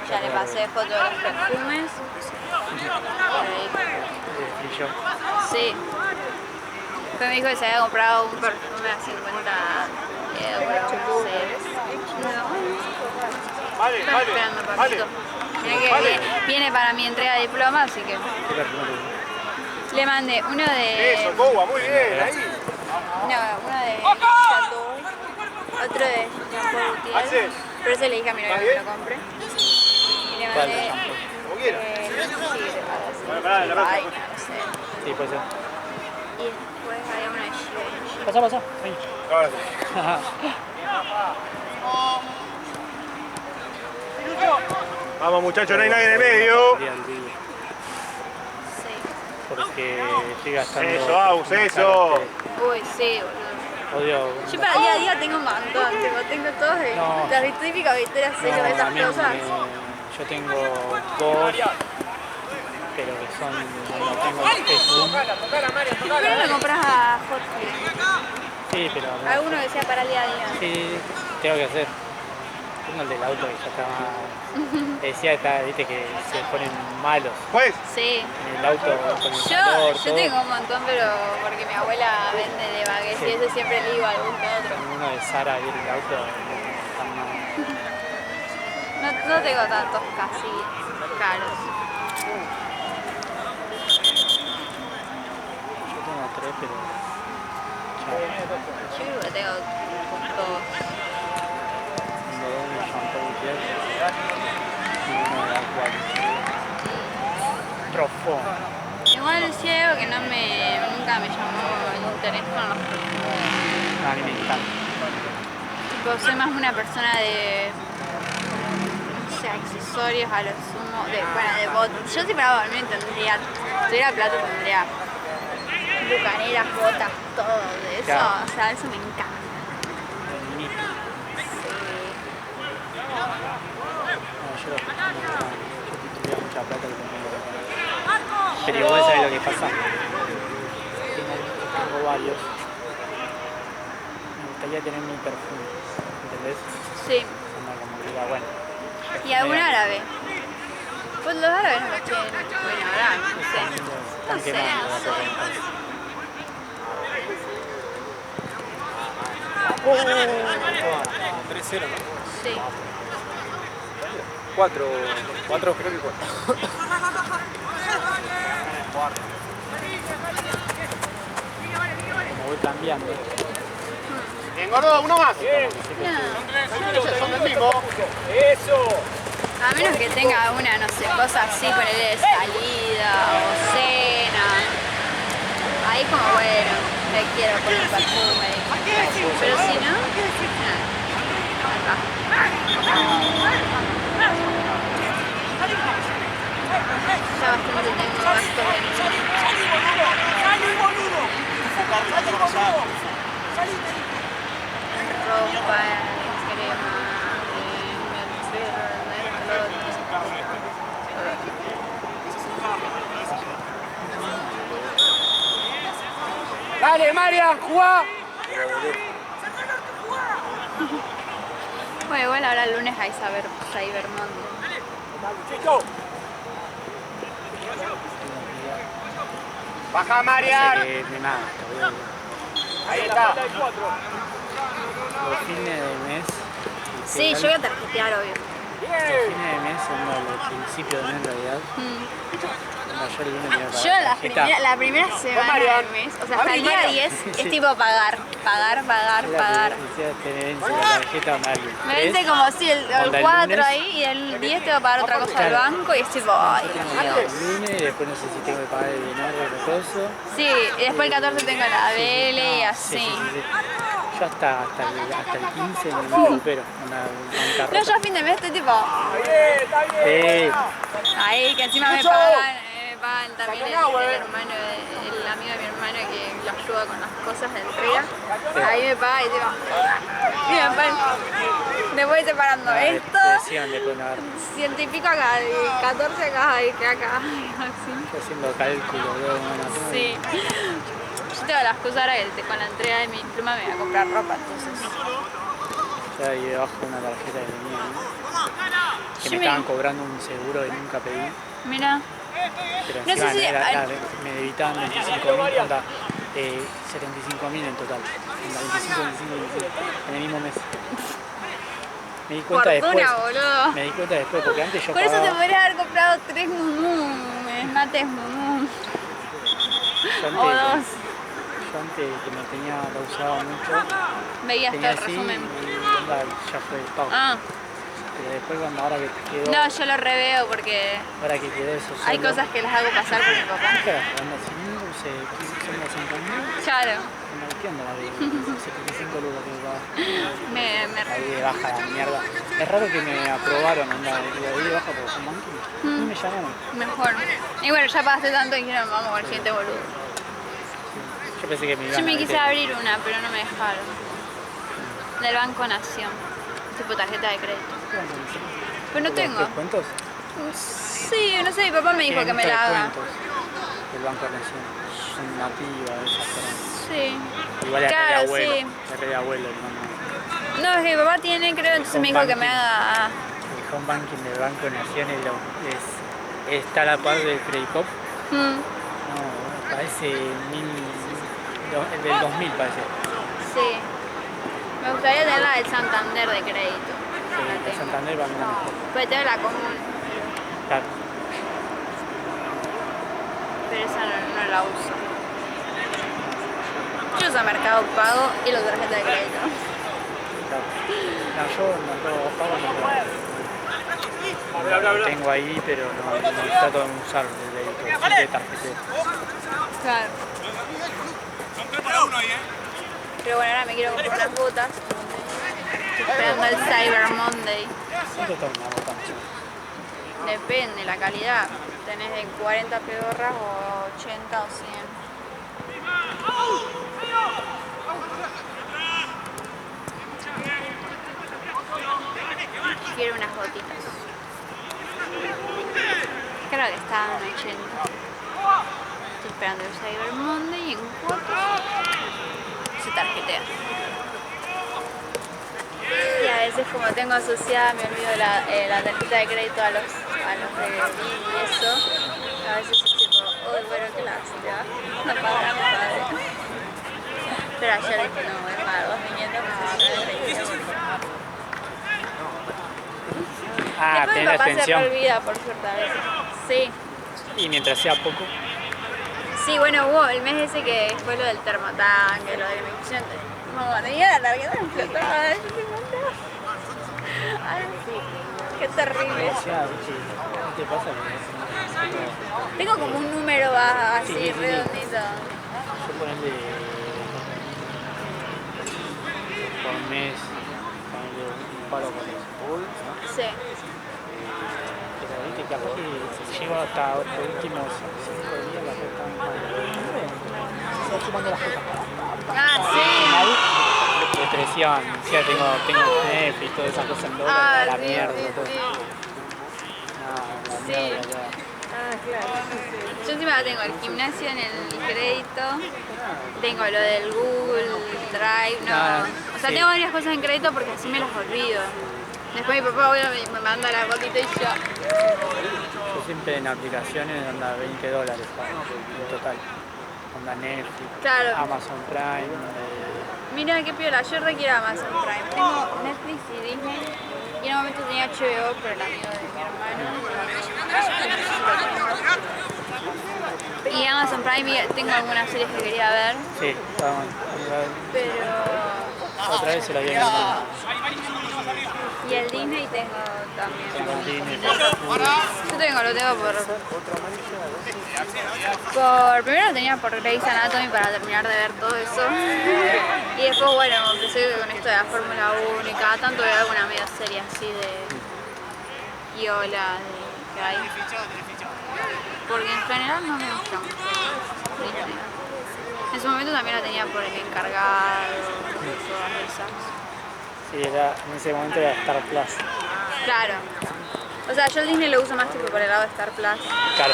Speaker 3: Ya le pasé fotos de los perfumes. Y le dije,
Speaker 2: Frío.
Speaker 3: sí. Después me dijo que se había comprado un perfume a 50 euros.
Speaker 1: Vale,
Speaker 3: Estoy esperando,
Speaker 1: vale.
Speaker 3: papito. Mirá que viene para mi entrega de diploma, así que
Speaker 2: ¿Qué perfume te gusta?
Speaker 3: le mandé uno de...
Speaker 1: Eso, Boba, muy bien, ahí.
Speaker 3: No, uno de Chateau, otro de Jean Paul Gaultier.
Speaker 1: Axel.
Speaker 3: Por eso le dije a mi novio que me lo compre. Y le
Speaker 2: ¿Cuál?
Speaker 3: mandé...
Speaker 1: Como quieras. Bueno, pará, la
Speaker 3: Ay,
Speaker 1: próxima.
Speaker 3: no sé.
Speaker 2: Sí, puede ser.
Speaker 3: Y después había una de Givenchy.
Speaker 2: Pasa, pasa. Ahí.
Speaker 1: Ahora sí. Vamos muchachos, no hay nadie en el medio.
Speaker 2: Día del vídeo.
Speaker 3: Sí.
Speaker 2: Porque estoy gastando.
Speaker 1: Eso, Aus, eso.
Speaker 3: Uy, sí, boludo.
Speaker 2: Odio.
Speaker 3: Yo para el día a día tengo un montón, tengo todos
Speaker 2: No.
Speaker 3: las típicas victorias cero de
Speaker 2: No, a
Speaker 3: esas
Speaker 2: mí
Speaker 3: cosas.
Speaker 2: yo tengo dos, pero que son. No tengo Facebook.
Speaker 3: ¿Por qué no me compras a Hot Wheels?
Speaker 2: Sí, pero.
Speaker 3: Alguno que sea para el día a día.
Speaker 2: Sí, tengo que hacer. Tengo el del auto que ya está más. Decía viste que se ponen malos
Speaker 1: Pues,
Speaker 3: Sí.
Speaker 2: en el auto con el calor,
Speaker 3: Yo
Speaker 2: todo.
Speaker 3: tengo un montón, pero porque mi abuela vende de baguettes y ese siempre le digo a algún que otro.
Speaker 2: Uno de Sara ahí en el auto. Están mal.
Speaker 3: No tengo tantos casi caros.
Speaker 2: Yo tengo tres, pero.
Speaker 3: Yo creo que tengo dos.
Speaker 2: Tengo dos de Jean Paul Gaultier y uno de Aqua. Trofón.
Speaker 3: Igual ciego que nunca me llamó el interés con los perfumes.
Speaker 2: A mí me encanta.
Speaker 3: Tipo, soy más una persona de, no sé, accesorios a lo sumo, de botas. Yo si para dormir tendría, si tuviera plata tendría bucaneras, botas, todo de eso.
Speaker 2: Claro.
Speaker 3: O sea, eso me encanta.
Speaker 2: No, yo tendría mucha plata que tendría que comprar. Pero igual, ¿sabes lo que pasa? Tengo varios. Me gustaría tener mi perfume, ¿entendés?
Speaker 3: Sí.
Speaker 2: Como que diga, bueno.
Speaker 3: Y algún árabe. Pues los árabes no los tienen. Bueno, ahora, no sé.
Speaker 2: Están
Speaker 3: sé,
Speaker 2: quemando
Speaker 3: no
Speaker 2: la
Speaker 3: sé.
Speaker 2: cosa.
Speaker 4: 3-0, ¿no?
Speaker 3: Sí.
Speaker 4: 4, creo que 4.
Speaker 2: Como voy cambiando.
Speaker 1: bien, gordo, uno más.
Speaker 3: No.
Speaker 1: Son del mismo. Eso.
Speaker 3: A menos que tenga una, no sé, cosa así, ponerle de salida o cena. Ahí como bueno, le quiero poner perfume. Pero si no, nada. Ya bastante tengo gastos en ropa, crema,
Speaker 1: Dale, Marian, jugá.
Speaker 3: Bueno, igual ahora el lunes hay Cybermonde.
Speaker 1: Chico. Baja, Marian.
Speaker 2: De nada, todavía.
Speaker 1: Ahí está.
Speaker 2: Los fines de mes.
Speaker 3: Sí, yo voy a tarjetear, obvio.
Speaker 2: Los fines de mes son los principios de mes en realidad. Cuando yo el lunes me iba a pagar
Speaker 3: Yo
Speaker 2: tarjeta,
Speaker 3: la primera semana del mes, o sea, hasta el día 10 es tipo pagar.
Speaker 2: Decía tener la tarjeta o alguien.
Speaker 3: Me vence como si el
Speaker 2: Onda el
Speaker 3: 4
Speaker 2: lunes.
Speaker 3: ahí y el 10 te va a pagar otra cosa al
Speaker 2: Claro.
Speaker 3: banco y es tipo, ay, Dios.
Speaker 2: El lunes y después no sé si tengo que pagar el dinero o el coso.
Speaker 3: Sí, y después el 14 tengo la vele y así.
Speaker 2: Yo hasta el 15 me recupero una
Speaker 3: No,
Speaker 2: bancarrota.
Speaker 3: yo a fin de mes estoy tipo,
Speaker 2: Sí,
Speaker 3: ahí que encima me pagan también el amigo de mi hermano que lo ayuda con las cosas de entrega. Ahí me paga y tipo, y me pagan. Después separando esto,
Speaker 2: decían de poner,
Speaker 3: 100 y pico acá, y 14 acá, y que acá, así.
Speaker 2: yo haciendo cálculo, ¿no?
Speaker 3: Sí. Yo tengo la excusa ahora que con la entrega de mi diploma me voy a comprar ropa, entonces.
Speaker 2: Ya ahí debajo una tarjeta que tenía ahí, que
Speaker 3: Yo
Speaker 2: me
Speaker 3: me-
Speaker 2: estaban cobrando un seguro que nunca pedí,
Speaker 3: Mira,
Speaker 2: pero
Speaker 3: No sé
Speaker 2: encima
Speaker 3: si-
Speaker 2: me debitaban 25.000, onda, 75.000 en total. En la 25, 25, 25, en el mismo mes. Me di
Speaker 3: Fortuna,
Speaker 2: cuenta después.
Speaker 3: boludo.
Speaker 2: Me di cuenta después, porque antes yo
Speaker 3: Por eso te
Speaker 2: pagaba.
Speaker 3: podrías haber comprado 3 mumúes, mates mumú.
Speaker 2: Yo
Speaker 3: O dos.
Speaker 2: antes que no tenía, lo usaba mucho.
Speaker 3: Veías todo
Speaker 2: Tenía
Speaker 3: el
Speaker 2: así
Speaker 3: resumen.
Speaker 2: y ya fue el pago.
Speaker 3: Ah,
Speaker 2: Pero después cuando ahora que quedó,
Speaker 3: no, yo lo reveo porque
Speaker 2: ahora que quedó eso solo.
Speaker 3: hay cosas que las hago pasar con mi papá.
Speaker 2: ¿Qué era? Anda, si no usé 5.000,
Speaker 3: Claro,
Speaker 2: ¿qué onda la de 75 lucas que me paga?
Speaker 3: me
Speaker 2: Ahí de baja la mierda. Es raro que me aprobaron, anda, ahí de baja por un banco. Y me llamaron.
Speaker 3: mejor. Y bueno, ya pagaste tanto y dijeron, vamos con el siguiente boludo.
Speaker 2: Yo pensé que me iban
Speaker 3: Yo me
Speaker 2: a
Speaker 3: quise
Speaker 2: meter.
Speaker 3: abrir una, pero no me dejaron. Del Banco Nación. Tipo tarjeta de crédito. Pero no tengo.
Speaker 2: ¿Descuentos?
Speaker 3: Sí, no sé, mi papá me dijo que me la haga.
Speaker 2: El Banco Nación. Son nativas, esas cosas.
Speaker 3: Sí.
Speaker 2: Igual es re de
Speaker 3: Claro,
Speaker 2: abuelo.
Speaker 3: sí.
Speaker 2: Es re de abuelo el banco.
Speaker 3: No, es que mi papá tiene, creo, entonces me dijo que me haga.
Speaker 2: El home banking del Banco Nación está a la par del Credit Cop.
Speaker 3: Mm,
Speaker 2: No, parece el del 2000 parece.
Speaker 3: sí. Me gustaría tener la del Santander de crédito.
Speaker 2: Sí,
Speaker 3: La
Speaker 2: el
Speaker 3: tengo.
Speaker 2: Santander va a mejor.
Speaker 3: Pero tengo la común,
Speaker 2: Claro.
Speaker 3: pero esa no la uso. Yo uso Mercado Pago y la tarjeta de crédito.
Speaker 2: Claro. No, yo no lo pago, no lo tengo ahí, pero no trato de no usar el débito, de tarjeta.
Speaker 3: Claro. Pero bueno, ahora me quiero comprar unas botas. Estoy esperando el Cyber Monday.
Speaker 2: ¿Cuánto está una bota?
Speaker 3: Depende, la calidad. Tenés de 40 pedorras o 80 o 100. Quiero unas botitas. Creo que estaban en 80. Estoy esperando el Cyber Monday y en 4 se tarjetea. Y a veces como tengo asociada me olvido la tarjeta de crédito a los de BIM y eso. A veces es tipo, uy, bueno, qué lástima. No pagará mi padre. Pero ayer dije, no, voy a pagar 2.500 para
Speaker 2: Ah,
Speaker 3: después mi
Speaker 2: tenés la
Speaker 3: papá se
Speaker 2: extensión.
Speaker 3: me olvida, por suerte, a veces. Sí.
Speaker 2: Y mientras sea poco.
Speaker 3: Sí, bueno, hubo el mes ese que fue lo del termotanque, lo de mi pusieron. No, tenía la tarjeta explotada. Yo me mandaba. Ay, qué terrible.
Speaker 2: Ya, ¿qué te pasa?
Speaker 3: Tengo como un número así,
Speaker 2: Sí, sí, sí.
Speaker 3: redondito.
Speaker 2: Yo ponerle por mes, ponerle un palo con eso.
Speaker 3: Sí.
Speaker 2: Pero viste que capaz que llego hasta los últimos 5 días la cosa está mal. Se va sumando las cosas.
Speaker 3: Ah, sí.
Speaker 2: Depresión, sí, tengo jefe y todas esas cosas en dólares,
Speaker 3: Ah,
Speaker 2: la
Speaker 3: sí,
Speaker 2: mierda,
Speaker 3: sí,
Speaker 2: todo.
Speaker 3: sí.
Speaker 2: No, la
Speaker 3: Sí.
Speaker 2: mierda, ya.
Speaker 6: Ah, claro.
Speaker 3: Yo encima tengo el gimnasio en el crédito, tengo lo del Google Drive, no.
Speaker 2: Ah,
Speaker 3: O sea,
Speaker 2: sí.
Speaker 3: tengo varias cosas en crédito porque así me las olvido. Después mi papá me manda la fotito y yo.
Speaker 2: Yo siempre en aplicaciones anda $20 en total. Onda Netflix,
Speaker 3: Claro.
Speaker 2: Amazon Prime.
Speaker 3: Mira qué piola, yo requiero Amazon Prime. Tengo Netflix y Disney. Y en un momento tenía HBO, pero el amigo de mi hermano. Y Amazon Prime tengo algunas series que quería ver,
Speaker 2: Sí, vamos.
Speaker 3: pero...
Speaker 2: Otra vez se la vi a mi hermano.
Speaker 3: Y el Disney tengo también.
Speaker 2: Tengo el Disney.
Speaker 3: Yo lo tengo primero lo tenía por Grey's Anatomy para terminar de ver todo eso. Y después, bueno, empecé con esto de la Fórmula 1 y cada tanto veo alguna media serie así de Iola, que hay. Porque en general no me gusta mucho Disney. En su momento también la tenía por El Encargado, todas esas.
Speaker 2: Sí, en ese momento era Star Plus.
Speaker 3: Claro. O sea, yo el Disney lo uso más tipo por el lado de Star Plus
Speaker 2: Claro.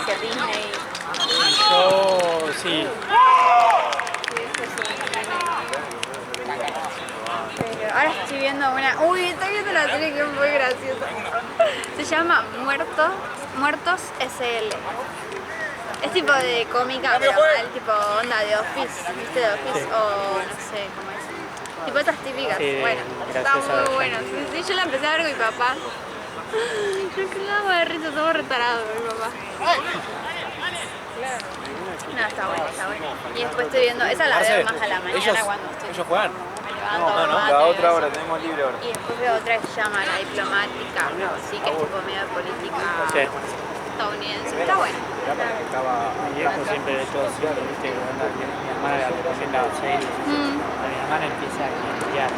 Speaker 3: que Disney.
Speaker 2: Y yo, sí,
Speaker 3: Pero ahora estoy viendo una... Uy, estoy viendo una serie que es muy graciosa. Se llama Muertos SL. Es tipo de cómica, pero mal, tipo onda de Office, ¿viste? De Office o no sé cómo es. Tipo estas típicas.
Speaker 2: Sí,
Speaker 3: Bueno, está
Speaker 2: graciosa,
Speaker 3: muy bueno. Sí, sí, yo la empecé a ver con mi papá. Yo quedaba de risa, todo retarado con mi papá. No, está bueno, está bueno. Y después estoy viendo, esa la veo más a la mañana cuando estoy.
Speaker 4: Ellos juegan.
Speaker 3: Me levanto, mate,
Speaker 5: La otra
Speaker 3: eso.
Speaker 5: hora tenemos libre ahora.
Speaker 3: Y después veo otra que se llama La Diplomática, algo así, que es tipo medio política
Speaker 2: Sí.
Speaker 3: estadounidense. Está bueno.
Speaker 2: Mi viejo siempre ve todo siempre, viste, cuando mi hermana le recomienda series. A mi hermana empieza a estudiar,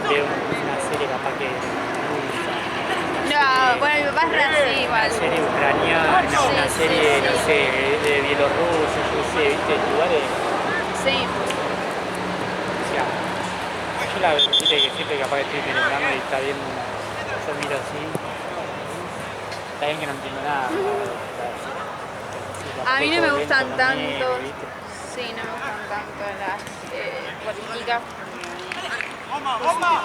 Speaker 2: ve una serie capaz que le gusta.
Speaker 3: No, bueno, mi papá es re así igual.
Speaker 2: Una serie ucraniana,
Speaker 3: Sí,
Speaker 2: una
Speaker 3: sí,
Speaker 2: serie,
Speaker 3: sí.
Speaker 2: no sé, de Bielorrusia, yo sé, viste, lugares.
Speaker 3: Sí.
Speaker 2: O sea, yo la veo, viste, que siempre capaz que estoy penetrando y está viendo, yo miro así. Está bien que no entiendo nada.
Speaker 3: A mí no me gustan tanto.
Speaker 2: ¿Viste?
Speaker 3: Sí, no me gustan tanto las políticas.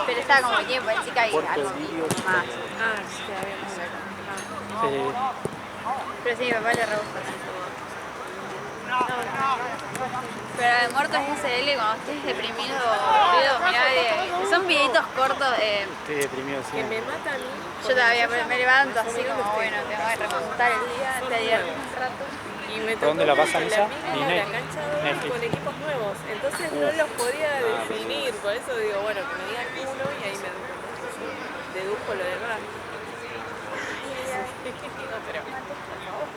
Speaker 3: Pero está como que tiene política y algo más.
Speaker 6: Ah, sí, habíamos
Speaker 2: Sí.
Speaker 3: Pero sí, mi papá le re gusta así. Pero de Muertos SL, cuando estés deprimido, mirá, son videitos cortos.
Speaker 2: Estoy deprimido
Speaker 6: Que
Speaker 2: siempre.
Speaker 6: me mata a mí.
Speaker 3: Yo todavía me levanto así como, bueno, tengo que remontar el día, te diviertes un rato.
Speaker 6: Y me
Speaker 2: ¿Por dónde
Speaker 6: tocó
Speaker 2: la pasan
Speaker 6: mucho
Speaker 2: esa?
Speaker 6: la mina
Speaker 2: Disney.
Speaker 6: la cancha 2
Speaker 2: Netflix.
Speaker 6: con equipos nuevos. Entonces no los podía definir. Por eso digo, bueno, que me digan uno y ahí me dedujo lo demás. No, pero por favor.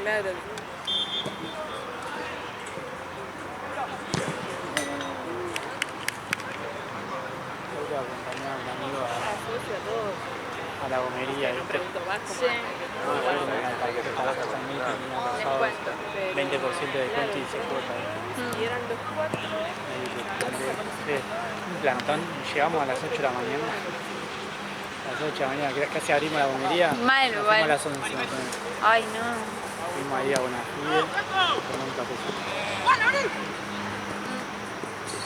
Speaker 6: Claro.
Speaker 2: Yo voy a acompañar a un amigo
Speaker 6: Asocio a todos.
Speaker 2: a la gomería,
Speaker 6: No
Speaker 2: ¿viste?
Speaker 6: pregunto más cómo
Speaker 3: Sí.
Speaker 2: Bueno, para que te pagas también el año pasado,
Speaker 3: Descuento.
Speaker 2: 20% de descuento y se cuota.
Speaker 6: Y eran los cuatro.
Speaker 2: Un plantón, llegamos a las 8 de la mañana. A las 8 de la mañana, casi abrimos la gomería.
Speaker 3: Mal,
Speaker 2: Nos
Speaker 3: igual.
Speaker 2: fuimos a las 11.
Speaker 3: Ay, no.
Speaker 2: Fuimos ahí a Bonafide, tomamos un cafecito.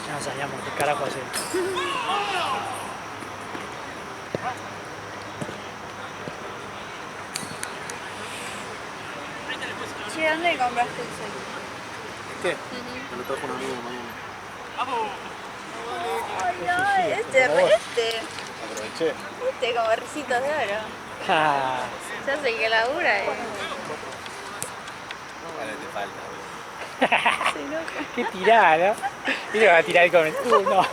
Speaker 2: Ya no sabíamos qué carajo hacer.
Speaker 3: Che, ¿dónde compraste el cel?
Speaker 5: ¿Qué? Me lo trajo un amigo mañana.
Speaker 3: Ay, no, este
Speaker 5: Aproveché.
Speaker 3: como ricitos de oro.
Speaker 2: Ah,
Speaker 3: Se hace que labura,
Speaker 5: Vale, te falta.
Speaker 3: Se enoja.
Speaker 2: qué tirada, ¿no? Y le va a tirar el comentario.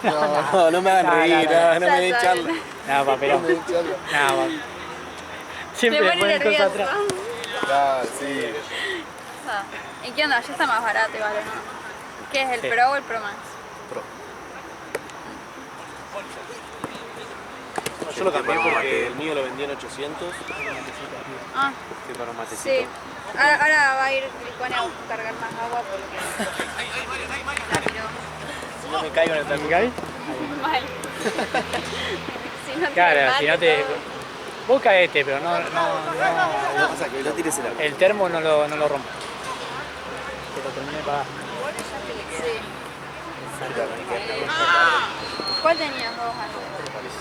Speaker 5: No me hagan
Speaker 2: No,
Speaker 5: reír,
Speaker 2: no,
Speaker 5: no me den
Speaker 3: Ya
Speaker 5: charla.
Speaker 3: saben.
Speaker 2: Nada, papelón.
Speaker 5: No me den charla.
Speaker 2: Nada, papá.
Speaker 3: Me
Speaker 2: Siempre le
Speaker 3: pone
Speaker 2: ponen cosas
Speaker 3: nervioso.
Speaker 2: atrás.
Speaker 5: Ah, sí.
Speaker 3: Ah, ¿y qué onda? Ya está más barato igual, ¿no? ¿Qué es el
Speaker 2: Sí.
Speaker 3: Pro o el Pro Max?
Speaker 5: Pro.
Speaker 4: Yo lo cambié porque el mío lo vendía en 800.
Speaker 3: Ah,
Speaker 4: Que para un matecito.
Speaker 3: sí. Ahora va a ir Gricone a cargar más agua porque...
Speaker 4: Si no me caigo en el
Speaker 2: ¿Me
Speaker 4: taco.
Speaker 2: cae?
Speaker 3: Mal. Si no te
Speaker 2: Claro,
Speaker 3: mate
Speaker 2: si no te...
Speaker 3: todo.
Speaker 2: Vos caete, pero no,
Speaker 5: Lo que pasa es que no tires el agua.
Speaker 2: el termo no lo rompa. Que lo termine de pagar.
Speaker 3: Sí. ¿Cuál tenías vos antes?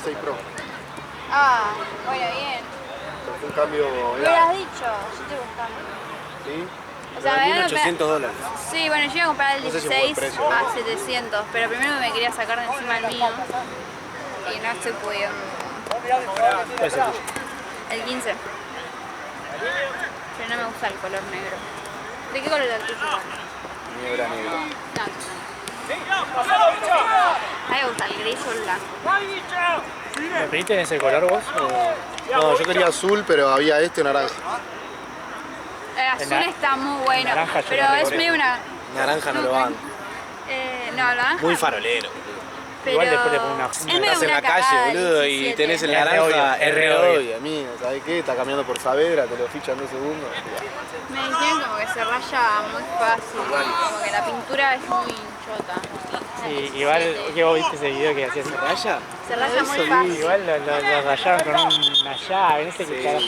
Speaker 5: 16 Pro.
Speaker 3: Ah, bueno, bien.
Speaker 5: Pero fue un cambio.
Speaker 3: Me hubieras dicho, yo estoy buscando.
Speaker 5: ¿Sí?
Speaker 3: O sea, me
Speaker 4: Vendí en
Speaker 3: habían-
Speaker 4: 800 dólares.
Speaker 3: Sí, bueno, yo iba a comprar el
Speaker 5: No sé si fue el
Speaker 3: 16
Speaker 5: precio,
Speaker 3: a 700, pero primero me quería sacar de encima el mío y no se pudo.
Speaker 2: ¿Cuál es el tuyo?
Speaker 3: El 15. Pero no me gusta el color negro. ¿De qué color era el tuyo?
Speaker 5: Mío era negro.
Speaker 3: No. A mí me gusta el gris o el blanco.
Speaker 2: ¿Me pediste en ese color vos? O...
Speaker 5: No, yo quería azul, pero había este naranja.
Speaker 3: El azul está muy bueno,
Speaker 2: naranja yo
Speaker 3: pero
Speaker 2: no
Speaker 3: es
Speaker 2: recuerdo.
Speaker 3: medio una...
Speaker 5: Naranja no lo banco.
Speaker 3: No, naranja.
Speaker 5: Muy farolero.
Speaker 3: Pero
Speaker 2: Igual después le pongo una
Speaker 3: es
Speaker 2: funda.
Speaker 3: medio
Speaker 5: Estás en
Speaker 3: una
Speaker 5: la calle,
Speaker 3: cagada,
Speaker 5: boludo, y
Speaker 3: 17.
Speaker 5: tenés el
Speaker 2: Es re
Speaker 5: naranja,
Speaker 2: obvio,
Speaker 5: es
Speaker 2: es re
Speaker 5: re
Speaker 2: obvio.
Speaker 5: obvio, amigo. ¿Sabés qué? Está caminando por Saavedra, te lo fichan 2 segundos.
Speaker 3: Me dijeron como que se raya muy fácil, como que la pintura es muy chota.
Speaker 2: Sí, igual que vos viste ese video que hacías.
Speaker 5: ¿Raya?
Speaker 3: Se raya muy fácil.
Speaker 2: Igual lo rayaron con una llave, no sé qué carajo.